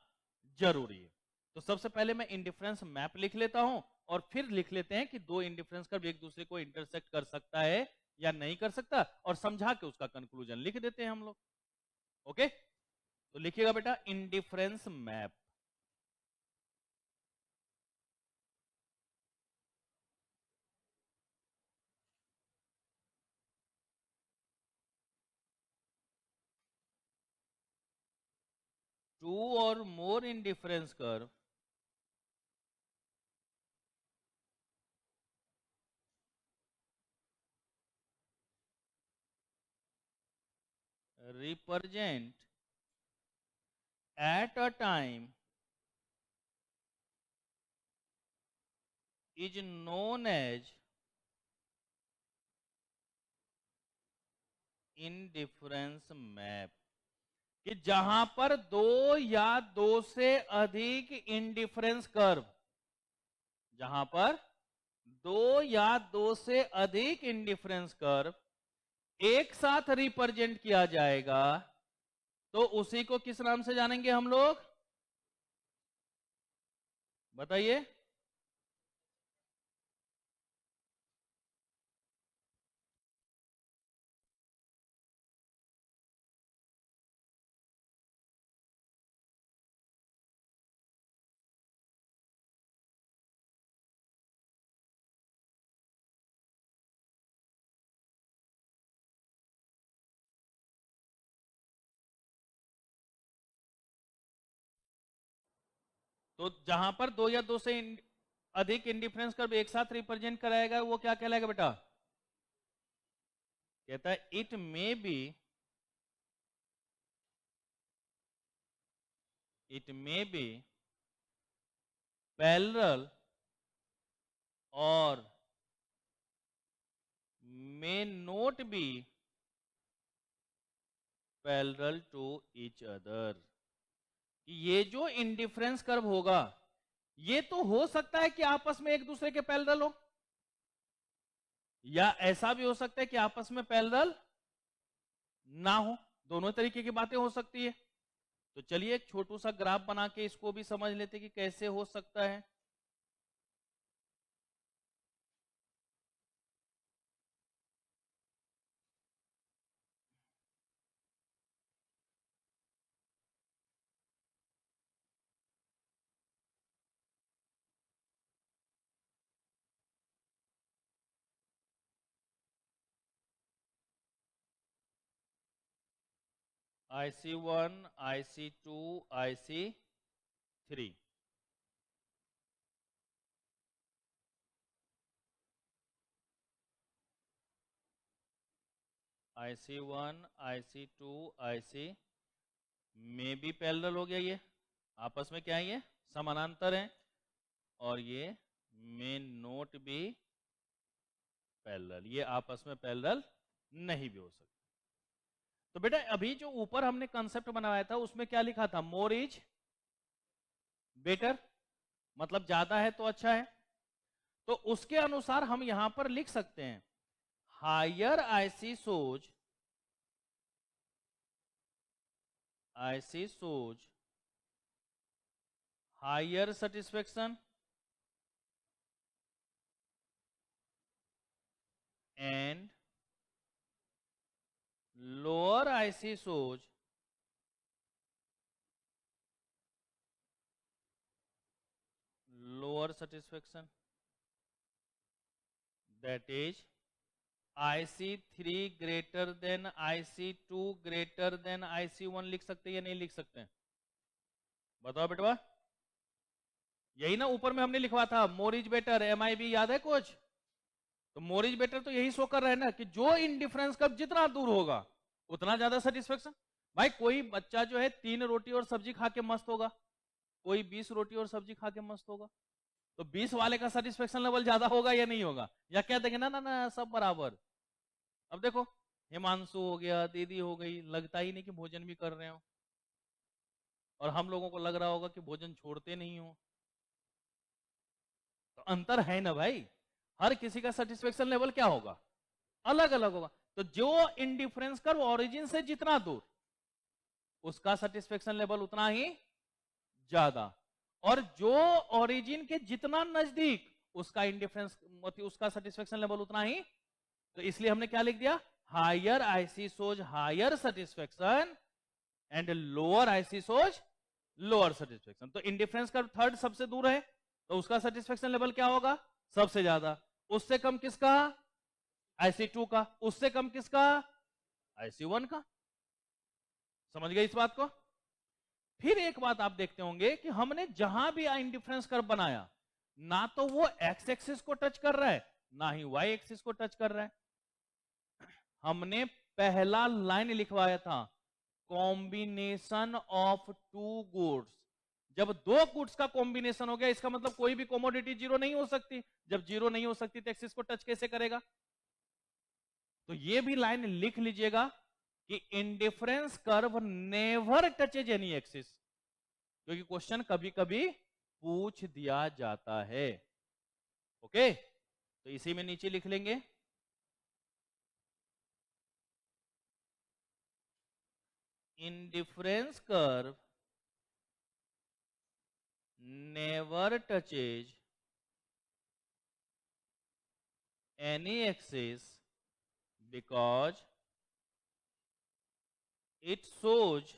जरूरी है। तो सबसे पहले मैं इंडिफरेंस मैप लिख लेता हूं और फिर लिख लेते हैं कि दो इंडिफरेंस कर्व एक दूसरे को इंटरसेक्ट कर सकता है या नहीं कर सकता, और समझा के उसका कंक्लूजन लिख देते हैं हम लोग। ओके, तो लिखिएगा बेटा इंडिफरेंस मैप। टू और more indifference curve represent at a time is known as indifference map. कि जहां पर दो या दो से अधिक इंडिफरेंस कर्व, जहां पर दो या दो से अधिक इंडिफरेंस कर्व एक साथ रिप्रेजेंट किया जाएगा, तो उसी को किस नाम से जानेंगे हम लोग, बताइए। तो जहां पर दो या दो से अधिक इंडिफरेंस कर्व एक साथ रिप्रेजेंट कराएगा वो क्या कहलाएगा बेटा, कहता है it may be it may be parallel or may not be parallel to each other। ये जो इंडिफरेंस कर्व होगा ये तो हो सकता है कि आपस में एक दूसरे के पैरेलल हो, या ऐसा भी हो सकता है कि आपस में पैरेलल ना हो। दोनों तरीके की बातें हो सकती है। तो चलिए एक छोटू सा ग्राफ बना के इसको भी समझ लेते कि कैसे हो सकता है। IC1, IC2, IC3। IC1, IC2, IC में भी पैरेलल हो गया। ये आपस में क्या है, ये समानांतर है। और ये में नोट भी पैरेलल, ये आपस में पैरेलल नहीं भी हो सकते। तो बेटा अभी जो ऊपर हमने कंसेप्ट बनाया था उसमें क्या लिखा था, मोर इज बेटर, मतलब ज्यादा है तो अच्छा है। तो उसके अनुसार हम यहां पर लिख सकते हैं higher IC shows higher satisfaction and lower IC shows lower satisfaction, that is IC3 greater than IC2 greater than IC1 लिख सकते हैं या नहीं लिख सकते हैं, बताओ बेटवा। यही ना ऊपर में हमने लिखवा था मोर इज बेटर, MIB याद है कुछ? तो मोर इज बेटर तो यही शो कर रहा है ना कि जो इंडिफरेंस कब जितना दूर होगा उतना ज्यादा सेटिस्फेक्शन। भाई कोई बच्चा जो है 3 रोटी और सब्जी खा के मस्त होगा, कोई 20 रोटी और सब्जी खा के मस्त होगा, तो 20 वाले का सेटिस्फेक्शन लेवल ज्यादा होगा या नहीं होगा? या क्या देंगे ना ना ना सब बराबर। अब देखो हिमांशु हो गया, दीदी हो गई, लगता ही नहीं कि भोजन भी कर रहे हो, और हम लोगों को लग रहा होगा कि भोजन छोड़ते नहीं हो। तो अंतर है ना भाई, हर किसी का सेटिस्फेक्शन लेवल क्या होगा, अलग अलग होगा। तो जो इंडिफरेंस कर्व ओरिजिन से जितना दूर उसका सेटिस्फेक्शन लेवल उतना ही ज्यादा, और जो ओरिजिन के जितना नजदीक उसका इंडिफरेंस उसका सेटिस्फेक्शन लेवल उतना ही। तो इसलिए हमने क्या लिख दिया, higher IC shows higher satisfaction and lower IC shows lower satisfaction. तो इंडिफरेंस कर्व थर्ड सबसे दूर है तो उसका सेटिस्फेक्शन लेवल क्या होगा, सबसे ज्यादा। उससे कम किसका, IC2 का। उससे कम किसका, IC1 का। समझ गए इस बात को? फिर एक बात आप देखते होंगे कि हमने जहां भी इंडिफरेंस कर्व बनाया ना तो वो एक्स एक्सिस को टच कर रहा है ना ही वाई एक्सिस को टच कर रहा है। हमने पहला लाइन लिखवाया था कॉम्बिनेशन ऑफ टू गुड्स। जब दो गुड्स का कॉम्बिनेशन हो गया इसका मतलब कोई भी कमोडिटी जीरो नहीं हो सकती। जब जीरो नहीं हो सकती तो एक्सिस को टच कैसे करेगा? तो ये भी लाइन लिख लीजिएगा कि indifference curve never touches any axis, क्योंकि क्वेश्चन कभी कभी पूछ दिया जाता है। ओके, तो इसी में नीचे लिख लेंगे indifference curve never touches any axis because it shows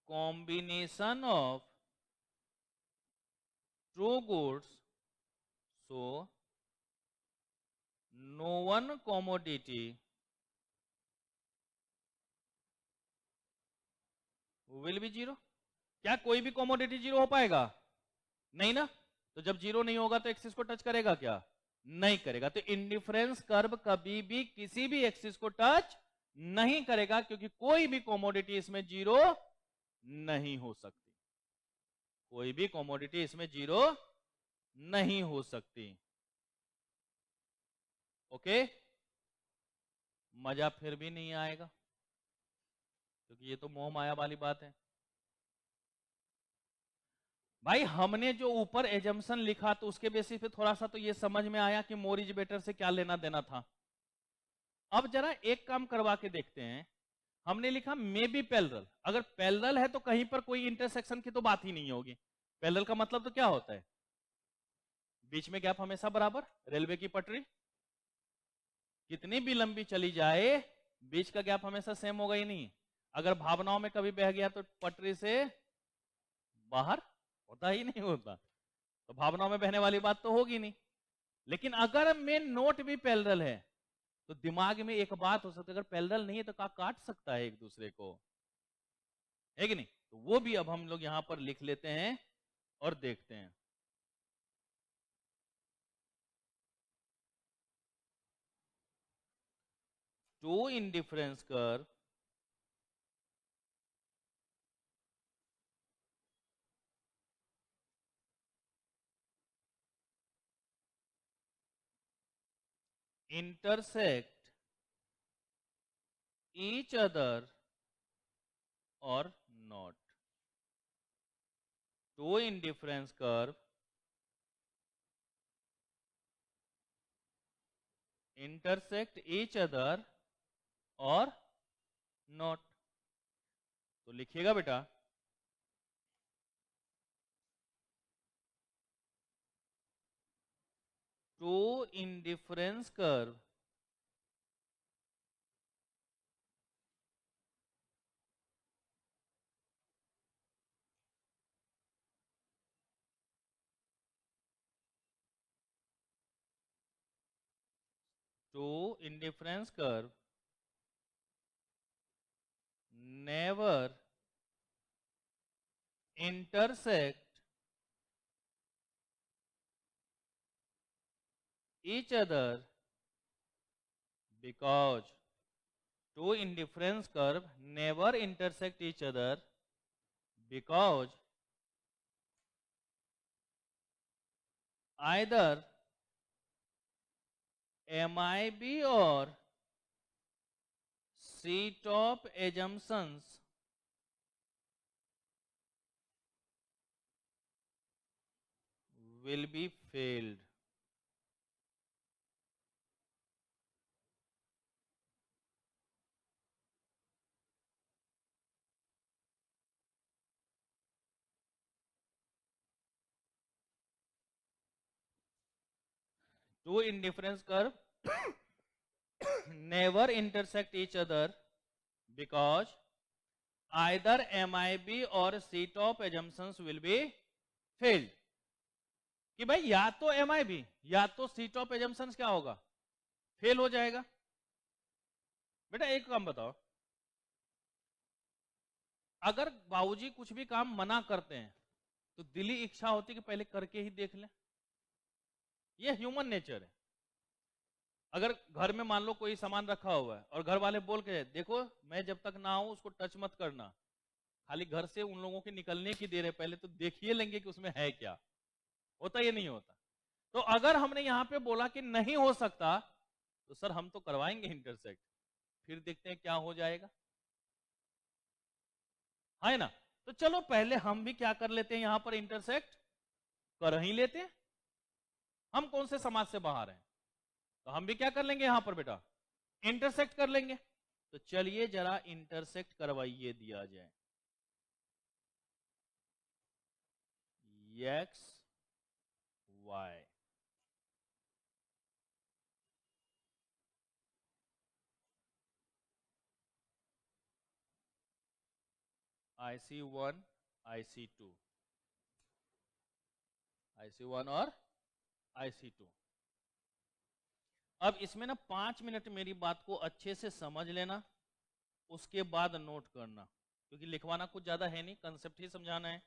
combination of true goods, so no one commodity will be zero. क्या कोई भी कॉमोडिटी जीरो हो पाएगा? नहीं ना। तो जब जीरो नहीं होगा तो एक्सिस को टच करेगा क्या? नहीं करेगा। तो इंडिफरेंस कर्व कभी भी किसी भी एक्सिस को टच नहीं करेगा, क्योंकि कोई भी कॉमोडिटी इसमें जीरो नहीं हो सकती, कोई भी कॉमोडिटी इसमें जीरो नहीं हो सकती। ओके, मजा फिर भी नहीं आएगा, क्योंकि ये तो मोह माया वाली बात है। भाई हमने जो ऊपर एजम्पशन लिखा तो उसके बेसिस पे थोड़ा सा तो ये समझ में आया कि मोर इज बेटर से क्या लेना देना था। अब जरा एक काम करवा के देखते हैं। हमने लिखा मे बी पैरेलल, अगर पैरेलल है तो कहीं पर कोई इंटरसेक्शन की तो बात ही नहीं होगी। पैरेलल का मतलब तो क्या होता है, बीच में गैप हमेशा बराबर। रेलवे की पटरी कितनी भी लंबी चली जाए, बीच का गैप हमेशा सेम होगा ही नहीं। अगर भावनाओं में कभी बह गया तो पटरी से बाहर होता ही नहीं होता, तो भावनाओं में बहने वाली बात तो होगी नहीं। लेकिन अगर मेन नोट भी पैरेलल है तो दिमाग में एक बात हो सकती है, अगर पैरेलल नहीं है तो काट सकता है एक दूसरे को, है कि नहीं। तो वो भी अब हम लोग यहां पर लिख लेते हैं और देखते हैं। Two indifference curve intersect each other or not. Two indifference curve intersect each other or not. तो लिखिएगा बेटा, two indifference curve two indifference curve never intersect each other because two indifference curve never intersect each other because either MIB or C-top assumptions will be failed. Two indifference curve never intersect each other because either MIB or C-top assumptions will be failed. कि भाई या तो MIB या तो C-top assumptions क्या होगा, fail हो जाएगा। बेटा एक काम बताओ, अगर बाबूजी कुछ भी काम मना करते हैं तो दिली इच्छा होती कि पहले करके ही देख लें, ये ह्यूमन नेचर है। अगर घर में मान लो कोई सामान रखा हुआ है और घर वाले बोल के देखो मैं जब तक ना आऊं उसको टच मत करना, खाली घर से उन लोगों के निकलने की देर है, पहले तो देखिए लेंगे कि उसमें है क्या, होता ये नहीं होता। तो अगर हमने यहां पे बोला कि नहीं हो सकता तो सर हम तो करवाएंगे इंटरसेक्ट, फिर देखते हैं क्या हो जाएगा, है ना। तो चलो पहले हम भी क्या कर लेते हैं, यहां पर इंटरसेक्ट कर ही लेते हैं। हम कौन से समाज से बाहर हैं, तो हम भी क्या कर लेंगे यहां पर बेटा, इंटरसेक्ट कर लेंगे। तो चलिए जरा इंटरसेक्ट करवाइए दिया जाए, x Y. IC1 IC2, IC1 और IC2। अब इसमें ना 5 मिनट मेरी बात को अच्छे से समझ लेना, उसके बाद नोट करना, क्योंकि लिखवाना कुछ ज्यादा है नहीं, कंसेप्ट ही समझाना है।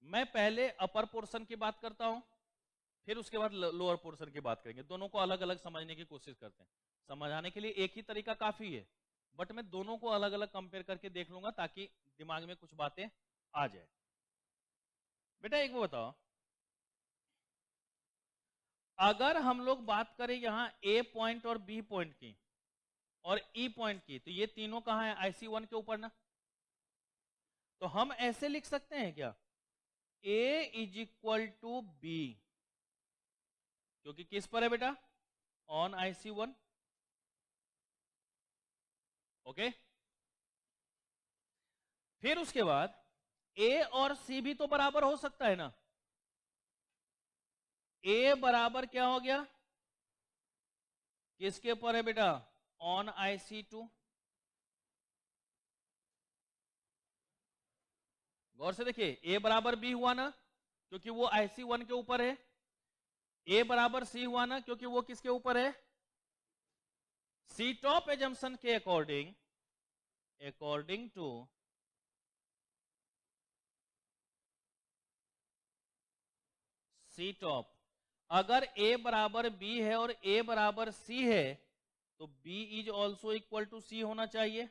मैं पहले अपर पोर्शन की बात करता हूं, फिर उसके बाद लोअर पोर्शन की बात करेंगे। दोनों को अलग अलग समझने की कोशिश करते हैं। समझाने के लिए एक ही तरीका काफी है, बट मैं दोनों को अलग अलग कंपेयर करके देख लूंगा ताकि दिमाग में कुछ बातें आ जाए। बेटा एक वो बताओ, अगर हम लोग बात करें यहां ए पॉइंट और बी पॉइंट की और ई पॉइंट की, तो ये तीनों कहां है? IC1 के ऊपर ना। तो हम ऐसे लिख सकते हैं क्या, A is equal to B, क्योंकि किस पर है बेटा? On IC1। ओके, फिर उसके बाद A और C भी तो बराबर हो सकता है ना। A बराबर क्या हो गया, किसके ऊपर है बेटा? On IC2। गौर से देखिए, A बराबर B हुआ ना, क्योंकि वो IC1 के ऊपर है। A बराबर C हुआ ना, क्योंकि वो किसके ऊपर है? सी टॉप एजम्पशन के अकॉर्डिंग टू सी टॉप, अगर A बराबर B है और A बराबर C है, तो B is also equal to C होना चाहिए।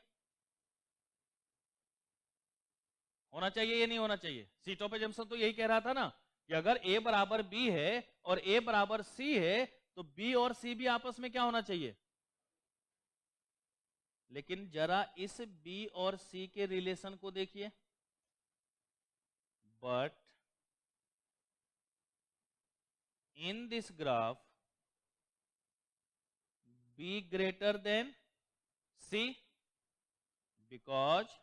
होना चाहिए या नहीं होना चाहिए? सी टॉप एजम्पशन तो यही कह रहा था ना कि अगर A बराबर B है और A बराबर C है, तो B और C भी आपस में क्या होना चाहिए? लेकिन जरा इस B और C के रिलेशन को देखिए, but in this graph B greater than C, because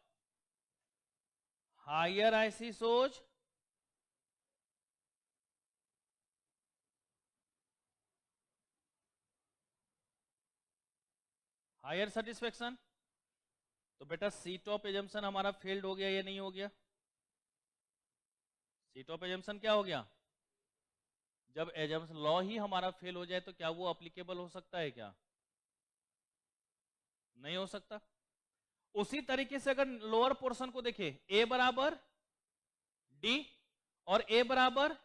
higher IC shows higher satisfaction। तो बेटा सी टॉप एजम्पशन हमारा फेल्ड हो गया या नहीं हो गया? सी टॉप एजम्पशन क्या हो गया? जब एजम्पशन लॉ ही हमारा फेल हो जाए तो क्या वो अप्लीकेबल हो सकता है क्या? नहीं हो सकता। उसी तरीके से अगर लोअर पोर्शन को देखें, ए बराबर डी और ए बराबर,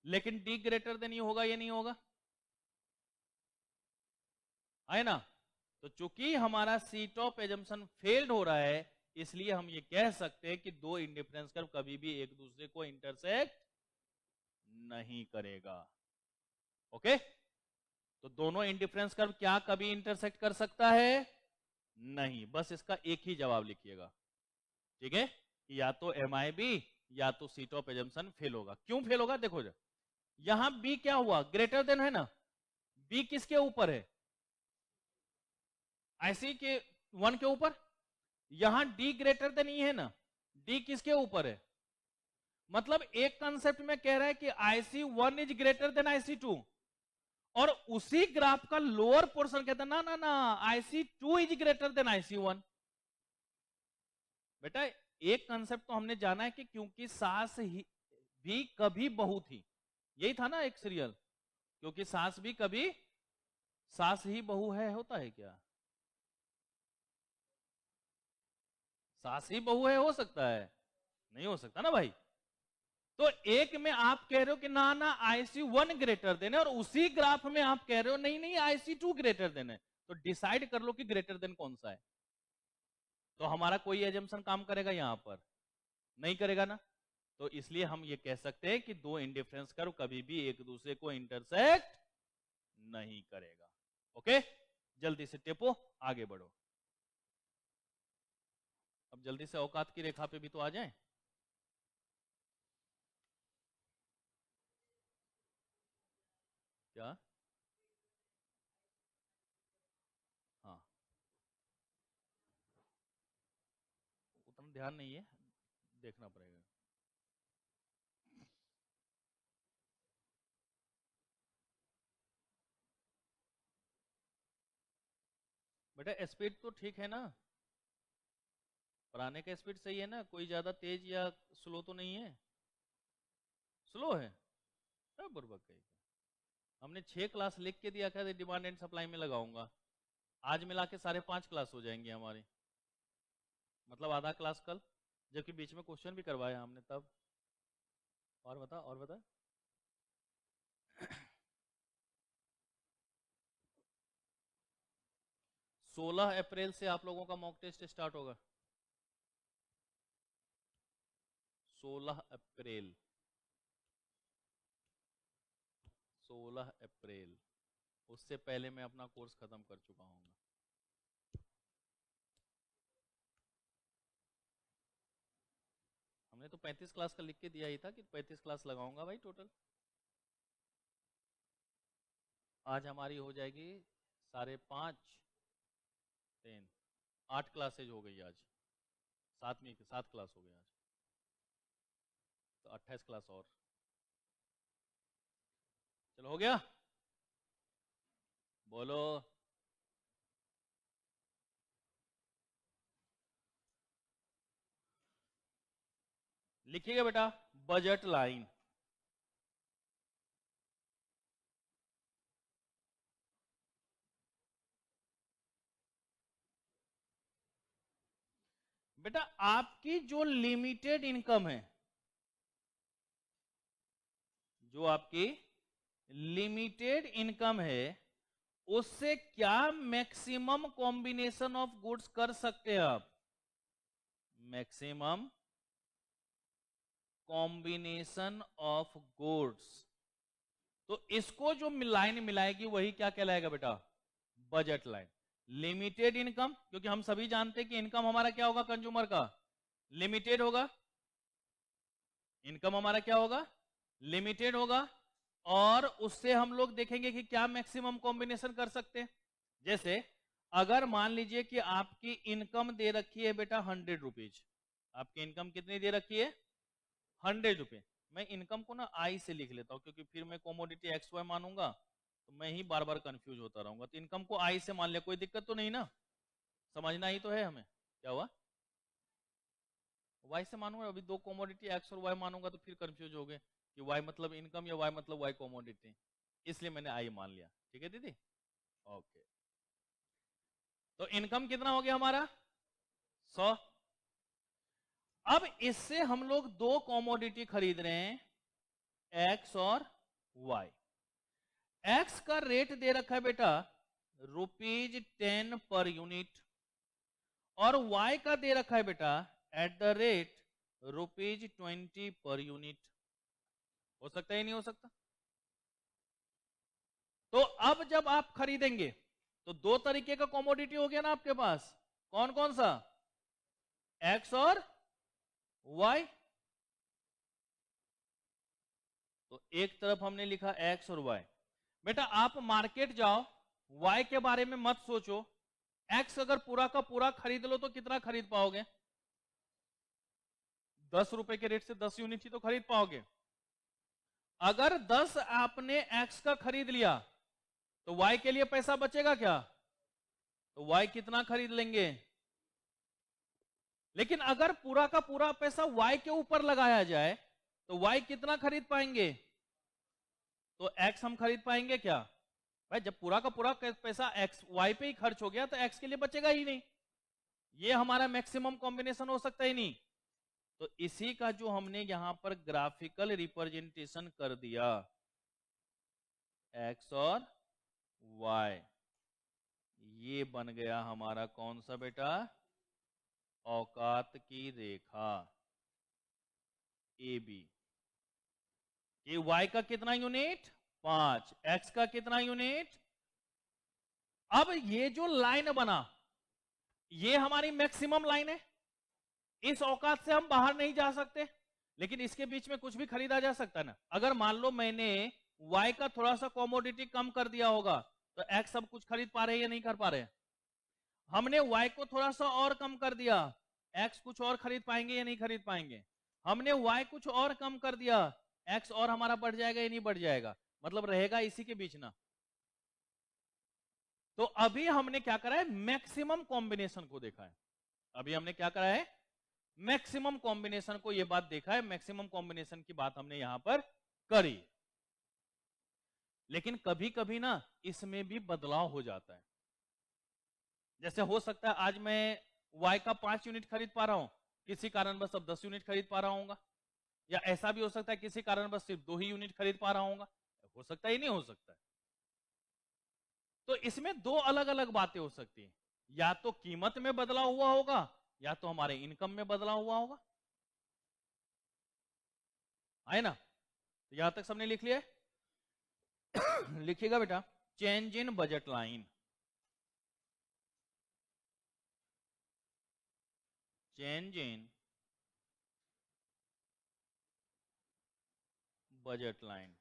लेकिन डी ग्रेटर देन ये होगा या नहीं होगा? है ना। तो चूंकि हमारा सी टॉप एजम्पशन फेल्ड हो रहा है, इसलिए हम ये कह सकते हैं कि दो इंडिफरेंस कर्व कभी भी एक दूसरे को इंटरसेक्ट नहीं करेगा। ओके, तो दोनों इंडिफरेंस कर्व क्या कभी इंटरसेक्ट कर सकता है? नहीं। बस इसका एक ही जवाब लिखिएगा, ठीक है, कि या तो MIB या तो सी टॉप एजम्पशन फेल होगा। क्यों फेल होगा? देखो जा, यहां B क्या हुआ? ग्रेटर देन है ना। B किसके ऊपर है? IC के 1 के ऊपर। यहां D ग्रेटर देन E है ना। D किसके ऊपर है? मतलब एक कंसेप्ट में कह रहा है कि IC1 is greater than IC2, और उसी ग्राफ का लोअर पोर्शन कहता है ना ना ना, IC2 is greater than IC1। बेटा एक कंसेप्ट तो हमने जाना है कि क्योंकि सास ही भी कभी बहू थी, यही था ना एक सीरियल, क्योंकि सास भी कभी सास ही बहू है, होता है क्या? सास ही बहू है हो सकता है? नहीं हो सकता ना भाई। तो एक में आप कह रहे हो कि ना ना IC1 ग्रेटर देन है, और उसी ग्राफ में आप कह रहे हो नहीं नहीं IC2 ग्रेटर देन है। तो डिसाइड कर लो कि ग्रेटर देन कौन सा है। तो हमारा कोई एजम्पशन काम करेगा यहां पर? नहीं करेगा ना। तो इसलिए हम ये कह सकते हैं कि दो इंडिफरेंस कर्व कभी भी एक दूसरे को इंटरसेक्ट नहीं करेगा। ओके, जल्दी से टेपो, आगे बढ़ो। अब जल्दी से औकात की रेखा पे भी तो आ जाएं। क्या? हाँ, उतना ध्यान नहीं है, देखना पड़ेगा। बेटा स्पीड तो ठीक है ना, पढ़ाने का स्पीड सही है ना, कोई ज्यादा तेज या स्लो तो नहीं है? स्लो है? बुर्बक कहीं का। हमने 6 क्लास लिख के दिया था, डिमांड एंड सप्लाई में लगाऊंगा, आज मिला के 5.5 क्लास हो जाएंगे हमारी, मतलब आधा क्लास कल, जबकि बीच में क्वेश्चन भी करवाया हमने तब। और बता, और बता। 16 अप्रैल से आप लोगों का मॉक टेस्ट स्टार्ट होगा। 16 अप्रैल, 16 अप्रैल। उससे पहले मैं अपना कोर्स खत्म कर चुका हूँ। हमने तो 35 क्लास का लिख के दिया ही था कि 35 क्लास लगाऊंगा भाई टोटल। आज हमारी हो जाएगी 5:30, 3, 8 क्लासेज हो गई आज। 7 क्लास हो गई आज, तो 28 क्लास और। चलो हो गया, बोलो। लिखिएगा बेटा, बजट लाइन। बेटा आपकी जो लिमिटेड इनकम है, जो आपकी लिमिटेड इनकम है, उससे क्या मैक्सिमम कॉम्बिनेशन ऑफ गुड्स कर सकते हैं आप? Maximum combination of goods. तो इसको जो लाइन मिलाएगी वही क्या कहलाएगा बेटा? Budget line. लिमिटेड इनकम, क्योंकि हम सभी जानते हैं कि इनकम हमारा क्या होगा कंज्यूमर का? लिमिटेड होगा। इनकम हमारा क्या होगा? लिमिटेड होगा। और उससे हम लोग देखेंगे कि क्या मैक्सिमम कॉम्बिनेशन कर सकते हैं। जैसे अगर मान लीजिए कि आपकी इनकम दे रखी है बेटा 100 रुपीज। आपकी इनकम कितनी दे रखी है? 100 रुपए। मैं इनकम को ना आई से लिख लेता हूं, क्योंकि फिर मैं कॉमोडिटी एक्स वाई मानूंगा तो मैं ही बार बार कंफ्यूज होता रहूंगा। तो इनकम को आई से मान लिया, कोई दिक्कत तो नहीं ना? समझना ही तो है हमें। क्या हुआ? वाई से मानूंगा। अभी दो कॉमोडिटी एक्स और वाई मानूंगा तो फिर कंफ्यूज हो गए कि वाई मतलब इनकम या वाई मतलब वाई कॉमोडिटी, इसलिए मैंने आई मान लिया। ठीक है दीदी, ओके। तो इनकम कितना हो गया हमारा? 100। अब इससे हम लोग दो कॉमोडिटी खरीद रहे हैं, एक्स और वाई। एक्स का रेट दे रखा है बेटा ₹10 पर यूनिट, और वाई का दे रखा है बेटा at the rate ₹20 per unit. हो सकता है नहीं हो सकता? तो अब जब आप खरीदेंगे तो दो तरीके का कॉमोडिटी हो गया ना आपके पास। कौन कौन सा? एक्स और वाई। तो एक तरफ हमने लिखा एक्स और वाई। बेटा आप मार्केट जाओ, वाई के बारे में मत सोचो। एक्स अगर पूरा का पूरा खरीद लो तो कितना खरीद पाओगे? 10 रुपए के रेट से 10 यूनिट ही तो खरीद पाओगे। अगर 10 आपने एक्स का खरीद लिया तो वाई के लिए पैसा बचेगा क्या? तो वाई कितना खरीद लेंगे? लेकिन अगर पूरा का पूरा पैसा वाई के ऊपर लगाया जाए तो वाई कितना खरीद पाएंगे? तो एक्स हम खरीद पाएंगे क्या? भाई जब पूरा का पूरा पैसा एक्स वाई पे ही खर्च हो गया तो एक्स के लिए बचेगा ही नहीं। ये हमारा मैक्सिमम कॉम्बिनेशन हो सकता ही नहीं। तो इसी का जो हमने यहां पर ग्राफिकल रिप्रेजेंटेशन कर दिया, एक्स और वाई, ये बन गया हमारा कौन सा बेटा? औकात की रेखा ए बी। ये वाई का कितना यूनिट? 5। एक्स का कितना यूनिट? अब ये जो लाइन बना ये हमारी मैक्सिमम लाइन है। इस औकात से हम बाहर नहीं जा सकते, लेकिन इसके बीच में कुछ भी खरीदा जा सकता है ना। अगर मान लो मैंने वाई का थोड़ा सा कॉमोडिटी कम कर दिया होगा तो एक्स सब कुछ खरीद पा रहे हैं या नहीं कर पा रहे हैं? हमने वाई को थोड़ा सा और कम कर दिया, एक्स कुछ और खरीद पाएंगे या नहीं खरीद पाएंगे? हमने वाई कुछ और कम कर दिया, एक्स और हमारा बढ़ जाएगा या नहीं बढ़ जाएगा? मतलब रहेगा इसी के बीच ना। तो अभी हमने क्या करा है? मैक्सिमम कॉम्बिनेशन को देखा है। अभी हमने क्या करा है? मैक्सिमम कॉम्बिनेशन को, यह बात देखा है, मैक्सिमम कॉम्बिनेशन की बात हमने यहां पर करी। लेकिन कभी कभी ना इसमें भी बदलाव हो जाता है। जैसे हो सकता है आज मैं वाई का 5 यूनिट खरीद पा रहा हूं, किसी कारणवश अब 10 यूनिट खरीद पा रहा हूंगा। या ऐसा भी हो सकता है किसी कारण बस सिर्फ 2 ही यूनिट खरीद पा रहा हूँ, हो सकता है, नहीं हो सकता है। तो इसमें 2 अलग अलग बातें हो सकती है, या तो कीमत में बदलाव हुआ होगा या तो हमारे इनकम में बदलाव हुआ होगा, है ना। तो यहां तक सबने लिख लिया है? लिखिएगा बेटा, change in budget line, change in budget line.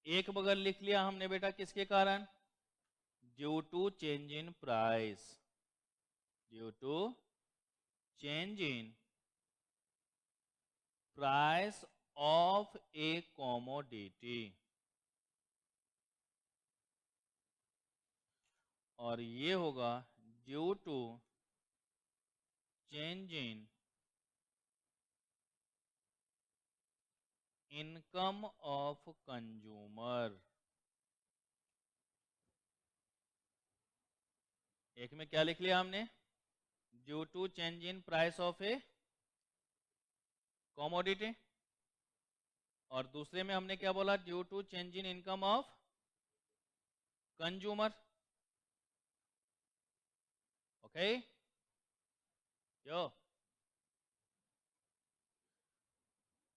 एक बगल लिख लिया हमने बेटा किसके कारण, due to change in price, due to change in price of a commodity, और ये होगा due to change in income of consumer. एक में क्या लिख लिया हमने, due to change in price of a commodity, और दूसरे में हमने क्या बोला, due to change in income of consumer. Okay yo,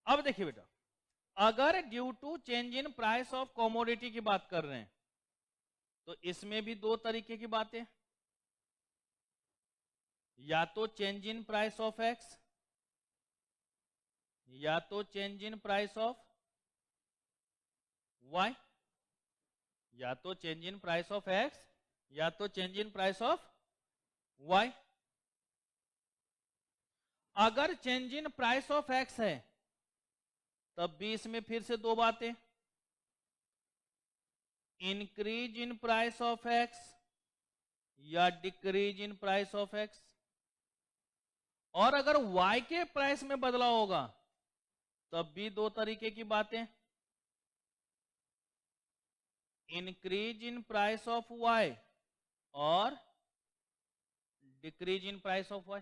अब देखिए बेटा, अगर due to change in price of commodity की बात कर रहे हैं तो इसमें भी 2 तरीके की बातें, या तो change in price of X या तो change in price of Y, या तो change in price of X या तो change in price of Y. अगर change in price of X है तब भी इसमें फिर से 2 बातें, increase in price of X या decrease in price of X. और अगर वाई के प्राइस में बदलाव होगा तब भी 2 तरीके की बातें, increase in price of Y और decrease in price of Y.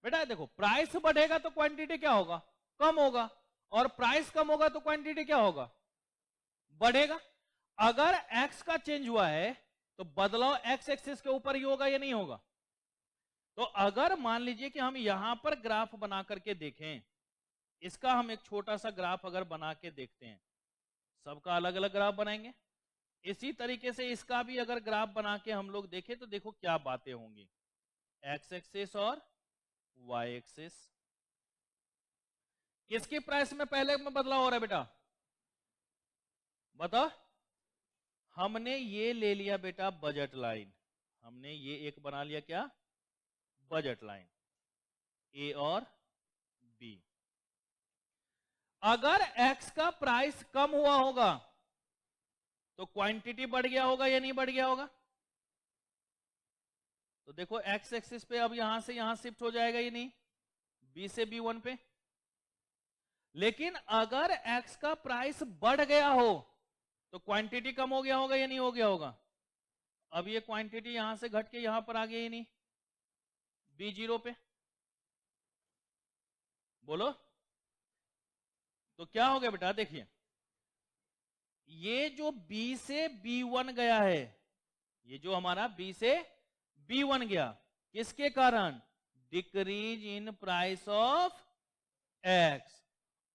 बेटा देखो, प्राइस बढ़ेगा तो क्वांटिटी क्या होगा, कम होगा, और प्राइस कम होगा तो क्वांटिटी क्या होगा, बढ़ेगा। अगर एक्स का चेंज हुआ है तो बदलाव एक्स एक्सिस के ऊपर ही होगा या नहीं होगा। तो अगर मान लीजिए कि हम यहां पर ग्राफ बना करके देखें, इसका हम एक छोटा सा ग्राफ अगर बना के देखते हैं, सबका अलग अलग ग्राफ बनाएंगे, इसी तरीके से इसका भी अगर ग्राफ बना के हम लोग देखें तो देखो क्या बातें होंगी, एक्स एक्सिस और वाई एक्सिस। किसकी प्राइस में पहले में बदलाव हो रहा है बेटा, बताओ। हमने ये ले लिया बेटा बजट लाइन, हमने ये एक बना लिया क्या, बजट लाइन, ए और बी। अगर एक्स का प्राइस कम हुआ होगा तो क्वांटिटी बढ़ गया होगा या नहीं बढ़ गया होगा। तो देखो एक्स एक्सिस पे अब यहां से यहां शिफ्ट हो जाएगा या नहीं, बी से B1 पे। लेकिन अगर एक्स का प्राइस बढ़ गया हो तो क्वांटिटी कम हो गया होगा या नहीं हो गया होगा। अब ये क्वांटिटी यहां से घट के यहां पर आ गई नहीं, B0 पे, बोलो तो क्या हो गया बेटा, देखिए ये जो B से B1 गया है, ये जो हमारा B से B1 गया, किसके कारण, decrease in price of X.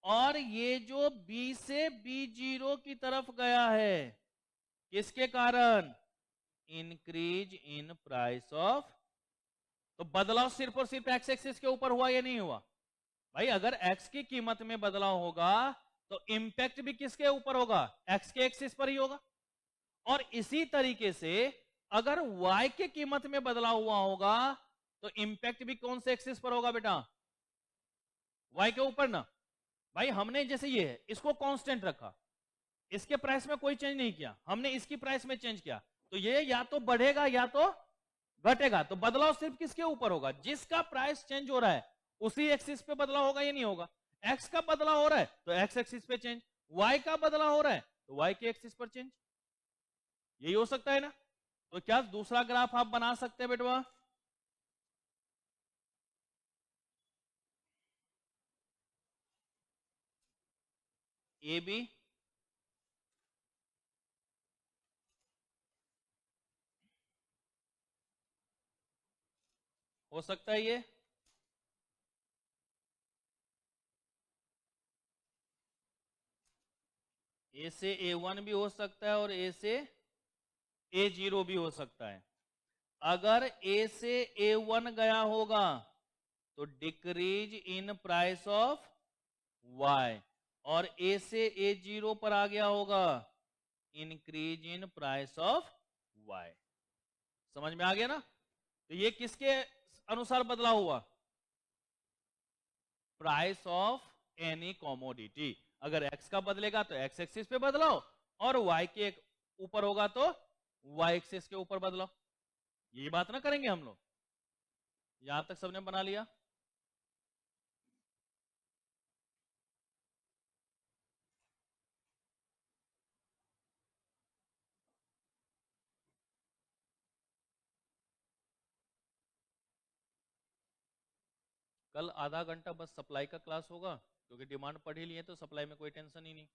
और ये जो B से B0 की तरफ गया है, किसके कारण, इंक्रीज इन प्राइस ऑफ। तो बदलाव सिर्फ और सिर्फ एक्स एक्सिस के ऊपर हुआ या नहीं हुआ भाई। अगर एक्स की कीमत में बदलाव होगा तो इंपैक्ट भी किसके ऊपर होगा, एक्स के एक्सिस पर ही होगा। और इसी तरीके से अगर वाई की कीमत में बदलाव हुआ होगा तो इंपैक्ट भी कौन से एक्सिस पर होगा बेटा, वाई के ऊपर ना। भाई हमने जैसे ये है इसको कांस्टेंट रखा, इसके प्राइस में कोई चेंज नहीं किया, हमने इसकी प्राइस में चेंज किया, तो ये या तो बढ़ेगा या तो घटेगा। तो बदलाव सिर्फ किसके ऊपर होगा, जिसका प्राइस चेंज हो रहा है उसी एक्सिस पे बदलाव होगा या नहीं होगा। एक्स का बदलाव हो रहा है तो एक्स एक्सिस पे चेंज, वाई का बदलाव हो रहा है तो वाई के एक्सिस पर चेंज। यही हो सकता है ना। तो क्या दूसरा ग्राफ आप बना सकते हैं बेटवा? ए बी हो सकता है ये, ए से A1 भी हो सकता है और ए से A0 भी हो सकता है। अगर ए से A1 गया होगा तो decrease in price of Y, और ए से A0 पर आ गया होगा increase in price of Y। समझ में आ गया ना? तो ये किसके अनुसार बदला हुआ? Price of any commodity. अगर एक्स का बदलेगा तो एक्स एक्सिस पे बदलाओ, और वाई के ऊपर होगा तो वाई एक्सिस के ऊपर बदलाओ। यही बात ना करेंगे हम लोग। यहां तक सबने बना लिया? कल आधा घंटा बस सप्लाई का क्लास होगा, क्योंकि डिमांड पढ़ ही लिए तो सप्लाई में कोई टेंशन ही नहीं।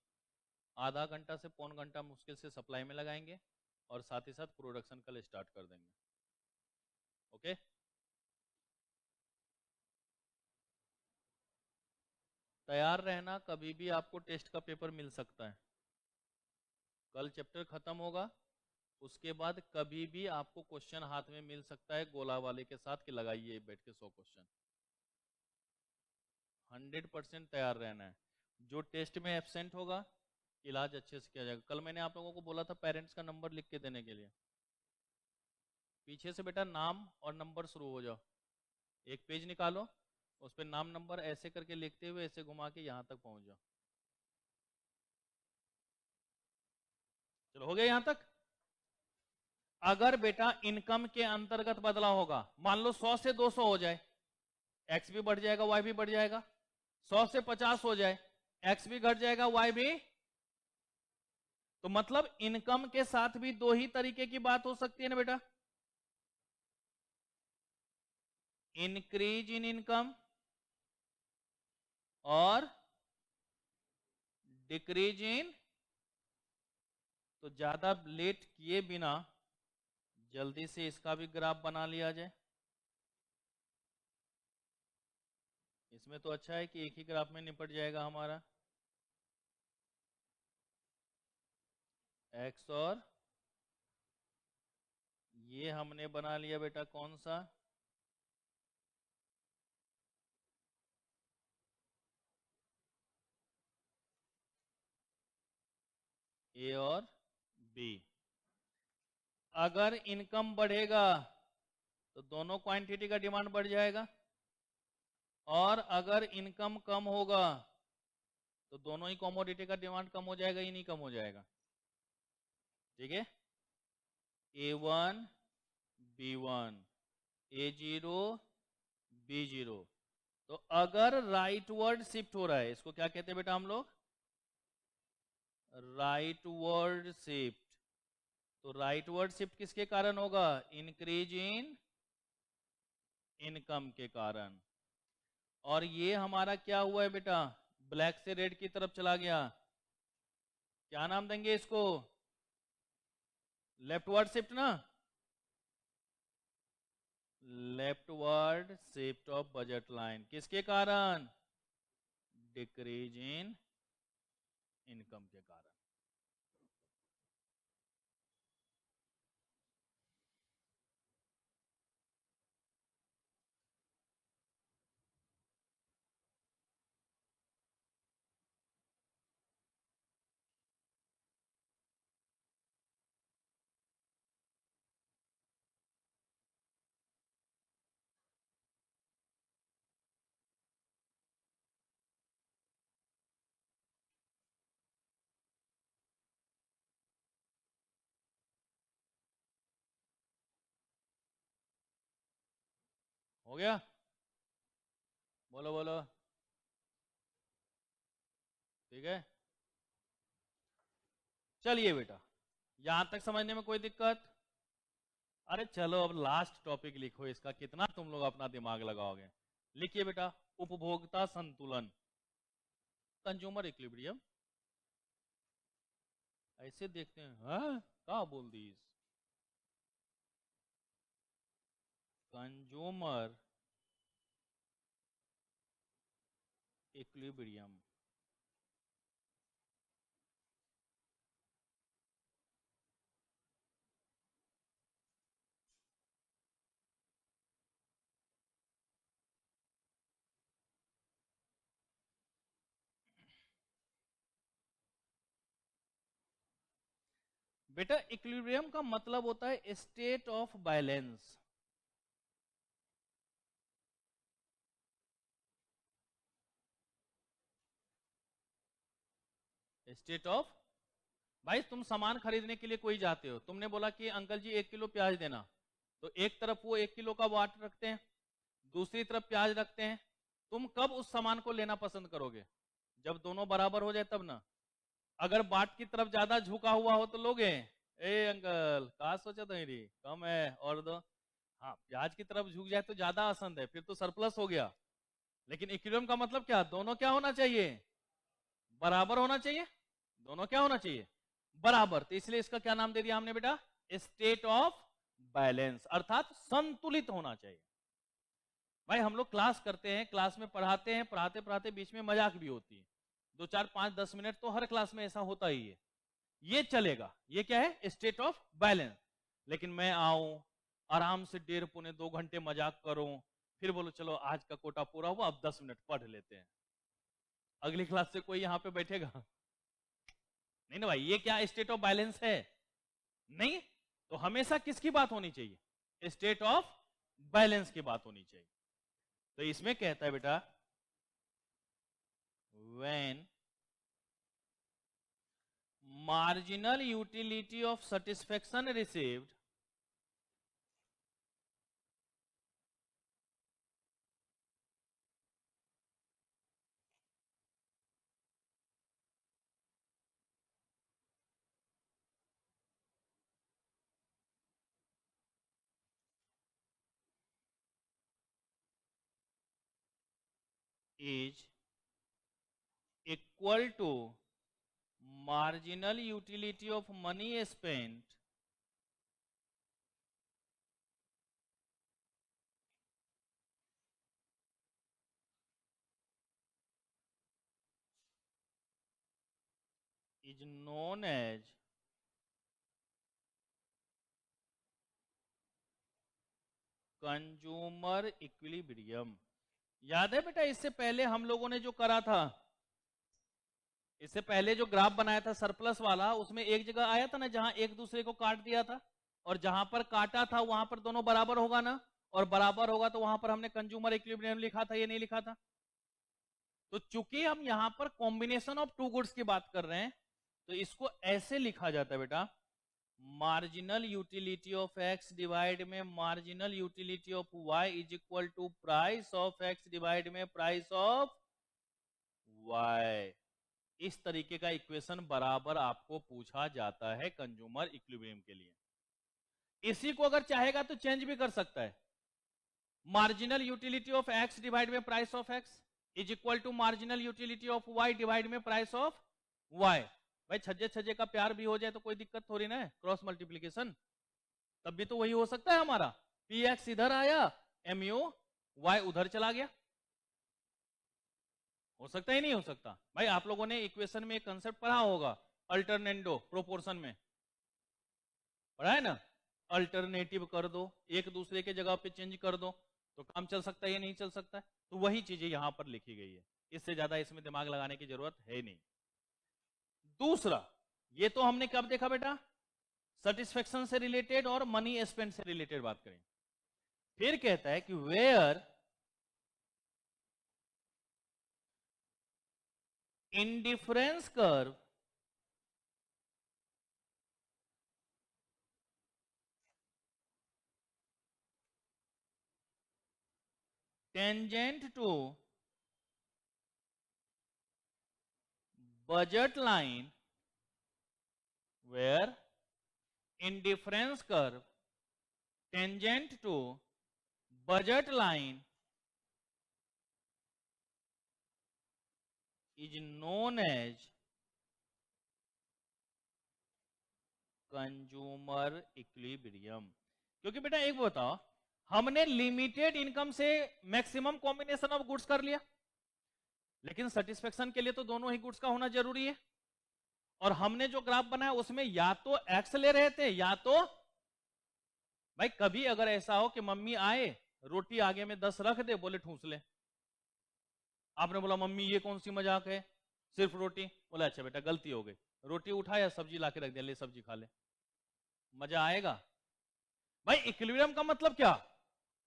आधा घंटा से पौन घंटा मुश्किल से सप्लाई में लगाएंगे, और साथ ही साथ प्रोडक्शन कल स्टार्ट कर देंगे। ओके। तैयार रहना, कभी भी आपको टेस्ट का पेपर मिल सकता है। कल चैप्टर खत्म होगा, उसके बाद कभी भी आपको क्वेश्चन हाथ में मिल सकता है गोला वाले के साथ कि लगाइए बैठ के 100 क्वेश्चन। 100% तैयार रहना है। जो टेस्ट में एब्सेंट होगा इलाज अच्छे से किया जाएगा। कल मैंने आप लोगों को बोला था पेरेंट्स का नंबर लिख के देने के लिए। पीछे से बेटा नाम और नंबर शुरू हो जाओ। एक पेज निकालो, उस पर नाम नंबर ऐसे करके लिखते हुए ऐसे घुमा के यहां तक पहुंच जाओ। चलो, हो गया यहां तक? अगर बेटा इनकम के अंतर्गत बदला होगा, मान लो 100 से 200 हो जाए, एक्स भी बढ़ जाएगा वाई भी बढ़ जाएगा। 100 से 50 हो जाए, एक्स भी घट जाएगा वाई भी। तो मतलब इनकम के साथ भी दो ही तरीके की बात हो सकती है ना बेटा, इंक्रीज इन इनकम और डिक्रीज इन। तो ज्यादा लेट किए बिना जल्दी से इसका भी ग्राफ बना लिया जाए। इसमें तो अच्छा है कि एक ही ग्राफ में निपट जाएगा हमारा, एक्स, और ये हमने बना लिया बेटा कौन सा, ए और बी। अगर इनकम बढ़ेगा तो दोनों क्वांटिटी का डिमांड बढ़ जाएगा, और अगर इनकम कम होगा तो दोनों ही कमोडिटी का डिमांड कम हो जाएगा, ही नहीं कम हो जाएगा। ठीक है, A1 B1 A0 B0। तो अगर राइटवर्ड शिफ्ट हो रहा है, इसको क्या कहते हैं बेटा हम लोग? Rightward shift. तो राइटवर्ड शिफ्ट किसके कारण होगा? इंक्रीज इन इनकम के कारण। और ये हमारा क्या हुआ है बेटा? ब्लैक से रेड की तरफ चला गया। क्या नाम देंगे इसको? लेफ्टवर्ड शिफ्ट ना, leftward shift of budget line. किसके कारण? डिक्रीज इन इनकम के कारण। हो गया? बोलो बोलो। ठीक है, चलिए बेटा, यहां तक समझने में कोई दिक्कत? अरे चलो अब लास्ट टॉपिक लिखो इसका, कितना तुम लोग अपना दिमाग लगाओगे। लिखिए बेटा, उपभोक्ता संतुलन, कंज्यूमर इक्विलिब्रियम। ऐसे देखते हैं, हाँ क्या बोल दी, कंज्यूमर इक्विलिब्रियम। बेटा इक्विलिब्रियम का मतलब होता है state of balance. State of, भाई तुम सामान खरीदने के लिए कोई जाते हो, तुमने बोला कि अंकल जी 1 किलो प्याज देना, तो एक तरफ वो 1 किलो का वाट रखते हैं, दूसरी तरफ प्याज रखते हैं। तुम कब उस सामान को लेना पसंद करोगे? जब दोनों बराबर हो जाए तब ना। अगर बाट की तरफ ज्यादा झुका हुआ हो तो लोगे, ए अंकल कहा सोचा तो री कम है और दो। हाँ, प्याज की तरफ झुक जाए तो ज्यादा आसन है, फिर तो सरप्लस हो गया। लेकिन इक्विलिब्रियम का मतलब क्या, दोनों क्या होना चाहिए, बराबर होना चाहिए। दोनों क्या होना चाहिए, बराबर। तो इसलिए इसका क्या नाम दे दिया हमने बेटा, स्टेट ऑफ बैलेंस, अर्थात संतुलित होना चाहिए। भाई हम लोग क्लास करते हैं, क्लास में पढ़ाते हैं, पढ़ाते पढ़ाते बीच में मजाक भी होती है, 2 4 5 10 मिनट तो हर क्लास में ऐसा होता ही है, ये चलेगा। ये क्या है, स्टेट ऑफ बैलेंस। लेकिन मैं आऊं आराम से 1.5 पौने 2 घंटे मजाक करूं, फिर बोलो चलो आज का कोटा पूरा हुआ, अब 10 मिनट पढ़ लेते हैं, अगली क्लास से कोई यहां पे बैठेगा? नहीं ना भाई, ये क्या स्टेट ऑफ बैलेंस है? नहीं। तो हमेशा किसकी बात होनी चाहिए, स्टेट ऑफ बैलेंस की बात होनी चाहिए। तो इसमें कहता है बेटा, when marginal utility of satisfaction received is equal to marginal utility of money spent is known as consumer equilibrium. याद है बेटा, इससे पहले हम लोगों ने जो करा था, इससे पहले जो ग्राफ बनाया था सरप्लस वाला, उसमें एक जगह आया था ना जहां एक दूसरे को काट दिया था, और जहां पर काटा था वहां पर दोनों बराबर होगा ना, और बराबर होगा तो वहां पर हमने कंज्यूमर इक्विलिब्रियम लिखा था, ये नहीं लिखा था? तो चूंकि हम यहां पर कॉम्बिनेशन ऑफ टू गुड्स की बात कर रहे हैं, तो इसको ऐसे लिखा जाता है बेटा, marginal utility of X divide में marginal utility of Y is equal to price of X divide में प्राइस ऑफ वाई। इस तरीके का इक्वेशन बराबर आपको पूछा जाता है कंज्यूमर इक्विलिब्रियम के लिए। इसी को अगर चाहेगा तो चेंज भी कर सकता है, marginal utility of X divide में price of X is equal to marginal utility of Y divide में प्राइस ऑफ वाई। भाई छज्जे छज्जे का प्यार भी हो जाए तो कोई दिक्कत थोड़ी ना है, क्रॉस मल्टीप्लीकेशन, तब भी तो वही हो सकता है हमारा, पी एक्स इधर आया, एम यू वाई उधर चला गया, हो सकता ही नहीं हो सकता? भाई आप लोगों ने इक्वेशन में एक कंसेप्ट पढ़ा होगा, अल्टरनेंडो प्रोपोर्शन में पढ़ा है ना, अल्टरनेटिव कर दो, एक दूसरे के जगह पे चेंज कर दो तो काम चल सकता है या नहीं चल सकता है? तो वही चीजें यहां पर लिखी गई है, इससे ज्यादा इसमें दिमाग लगाने की जरूरत है नहीं। दूसरा, ये तो हमने कब देखा बेटा, सेटिस्फेक्शन से रिलेटेड और मनी स्पेंड से रिलेटेड बात करें। फिर कहता है कि where indifference curve tangent to budget line where indifference curve tangent to budget line is known as consumer equilibrium. क्योंकि बेटा एक बताओ, हमने लिमिटेड इनकम से मैक्सिमम कॉम्बिनेशन ऑफ गुड्स कर लिया, लेकिन सेटिस्फेक्शन के लिए तो दोनों ही गुड्स का होना जरूरी है। और हमने जो ग्राफ बनाया उसमें या तो एक्स ले रहे थे या तो भाई कभी अगर ऐसा हो कि मम्मी आए रोटी आगे में 10 रख दे, बोले ठूस ले। आपने बोला मम्मी ये कौन सी मजाक है, सिर्फ रोटी। बोला अच्छा बेटा गलती हो गई, रोटी उठाया सब्जी लाके रख दिया, ले सब्जी खा ले, मजा आएगा? भाई इक्विलिब्रियम का मतलब क्या,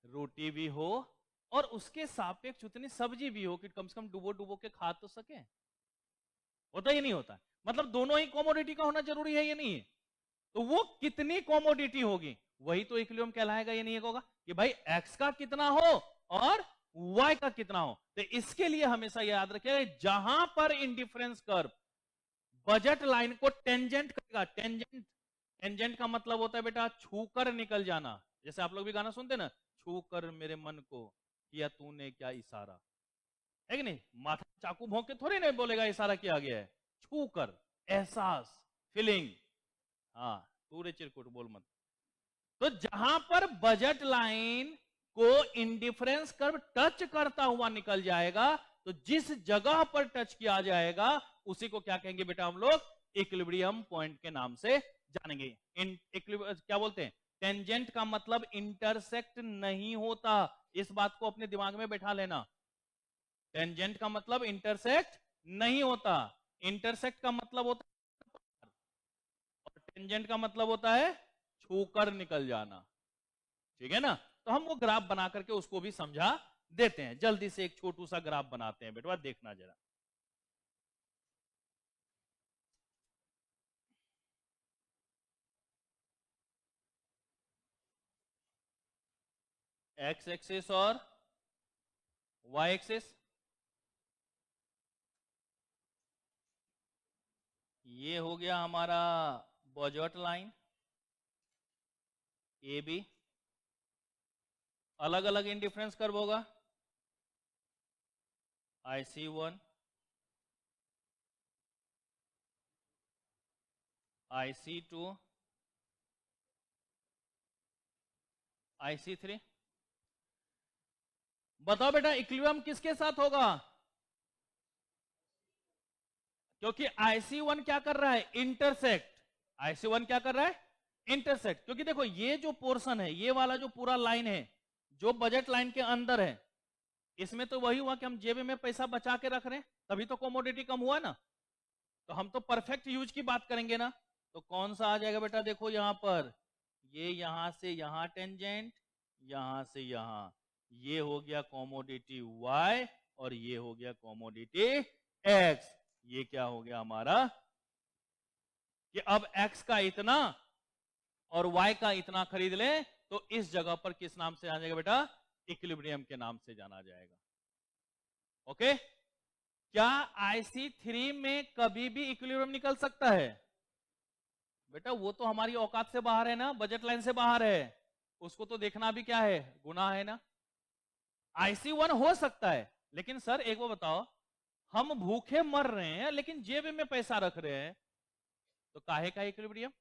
रोटी भी हो और उसके सापेक्ष उतनी सब्जी भी हो कि कम से कम डुबो डुबो के खा तो सके। होता ही नहीं होता, मतलब दोनों ही कॉमोडिटी का होना जरूरी है, ये नहीं है। तो वो कितनी कॉमोडिटी होगी वही तो इक्विलिब्रियम कहलाएगा, ये नहीं होगा कि भाई एक्स का कितना हो और वाई का कितना हो। तो इसके लिए हमेशा याद रखिए, जहां पर इंडिफरेंस कर्व बजट लाइन को टेंजेंट करेगा, टेंजेंट का मतलब होता है बेटा छूकर निकल जाना। जैसे आप लोग भी गाना सुनते ना, छूकर मेरे मन को किया तूने क्या इशारा, है कि नहीं? माथा चाकू भोंक के थोड़ी नहीं बोलेगा इशारा किया गया है, छूकर, एहसास, फीलिंग। हाँ पूरे चिरकुट बोल मत। तो जहां पर बजट लाइन को इंडिफरेंस कर्व टच करता हुआ निकल जाएगा, तो जिस जगह पर टच किया जाएगा उसी को क्या कहेंगे बेटा हम लोग, इक्विलिब्रियम पॉइंट के नाम से जानेंगे। क्या बोलते हैं, टेंजेंट का मतलब इंटरसेक्ट नहीं होता, इस बात को अपने दिमाग में बैठा लेना। टेंजेंट का मतलब इंटरसेक्ट नहीं होता, इंटरसेक्ट का मतलब होता है, और टेंजेंट का मतलब होता है छूकर निकल जाना। ठीक है ना? तो हम वो ग्राफ बना करके उसको भी समझा देते हैं। जल्दी से एक छोटू सा ग्राफ बनाते हैं बेटा, देखना जरा। एक्स एक्सिस और वाई एक्सिस, ये हो गया हमारा बजट लाइन ए बी। अलग अलग इंडिफरेंस कर्व होगा, IC1, IC2, IC3। बताओ बेटा इक्विलिब्रियम किसके साथ होगा? क्योंकि IC1 क्या कर रहा है, इंटरसेक्ट। IC1 क्या कर रहा है, इंटरसेक्ट। क्योंकि देखो ये जो पोर्शन है, ये वाला जो पूरा लाइन है जो बजट लाइन के अंदर है, इसमें तो वही हुआ कि हम जेब में पैसा बचा के रख रहे हैं, तभी तो कमोडिटी कम हुआ ना। तो हम तो परफेक्ट यूज की बात करेंगे ना। तो कौन सा आ जाएगा बेटा, देखो यहां पर ये यहां से यहां टेंजेंट, यहां से यहां, ये हो गया कॉमोडिटी Y और ये हो गया कॉमोडिटी X। ये क्या हो गया हमारा कि अब X का इतना और Y का इतना खरीद ले, तो इस जगह पर किस नाम से आ जाएगा बेटा, इक्विलिब्रियम के नाम से जाना जाएगा। ओके? क्या IC3 में कभी भी इक्विलिब्रियम निकल सकता है? बेटा वो तो हमारी औकात से बाहर है ना, बजट लाइन से बाहर है, उसको तो देखना भी क्या है, गुनाह है ना। IC1 हो सकता है, लेकिन सर एक बार बताओ, हम भूखे मर रहे हैं लेकिन जेब में पैसा रख रहे हैं, तो काहे का इक्विलिब्रियम?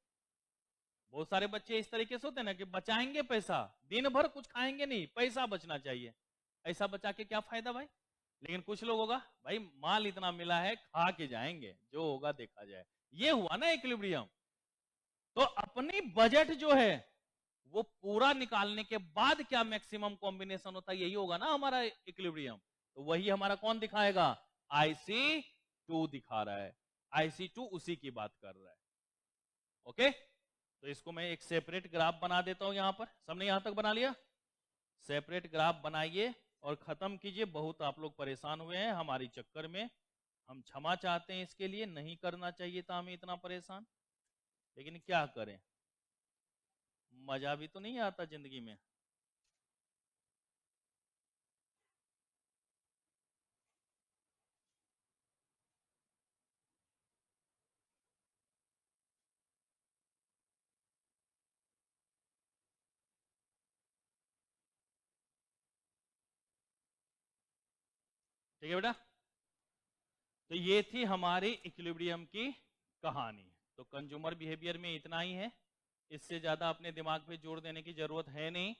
बहुत सारे बच्चे इस तरीके से होते हैं ना कि बचाएंगे पैसा, दिन भर कुछ खाएंगे नहीं, पैसा बचना चाहिए। ऐसा बचा के क्या फायदा भाई? लेकिन कुछ लोग होगा भाई माल इतना मिला है खा के जाएंगे, जो होगा देखा जाए। ये हुआ ना इक्विलिब्रियम। तो अपनी बजट जो है वो पूरा निकालने के बाद क्या मैक्सिमम कॉम्बिनेशन होता है, यही होगा ना हमारा इक्विलिब्रियम। तो वही हमारा कौन दिखाएगा, IC2 दिखा रहा है। IC2 उसी की बात कर रहा है। ओके? तो इसको मैं एक सेपरेट ग्राफ बना देता हूं यहां पर। सबने यहां तक बना लिया? सेपरेट ग्राफ बनाइए और खत्म कीजिए। बहुत आप लोग परेशान हुए हैं हमारी चक्कर में, हम क्षमा चाहते हैं इसके लिए, नहीं करना चाहिए था हमें इतना परेशान, लेकिन क्या करें, मजा भी तो नहीं आता जिंदगी में। ठीक है बेटा। तो ये थी हमारी इक्विलिब्रियम की कहानी। तो कंज्यूमर बिहेवियर में इतना ही है, इससे ज्यादा अपने दिमाग पे जोर देने की जरूरत है नहीं।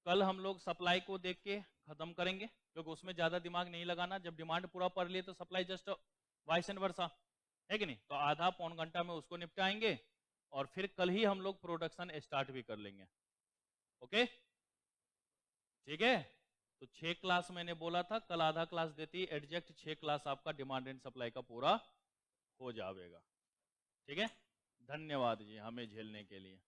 कल हम लोग सप्लाई को देख के खत्म करेंगे, क्योंकि उसमें ज्यादा दिमाग नहीं लगाना। जब डिमांड पूरा पढ़ लिए तो सप्लाई जस्ट वाइस एंड वर्सा, है कि नहीं। तो आधा पौन घंटा में उसको निपटाएंगे और फिर कल ही हम लोग प्रोडक्शन स्टार्ट भी कर लेंगे। ओके, ठीक है। तो 6 क्लास मैंने बोला था, कल आधा क्लास देती, एडजेक्ट 6 क्लास आपका डिमांड एंड सप्लाई का पूरा हो जाएगा। ठीक है, धन्यवाद जी हमें झेलने के लिए।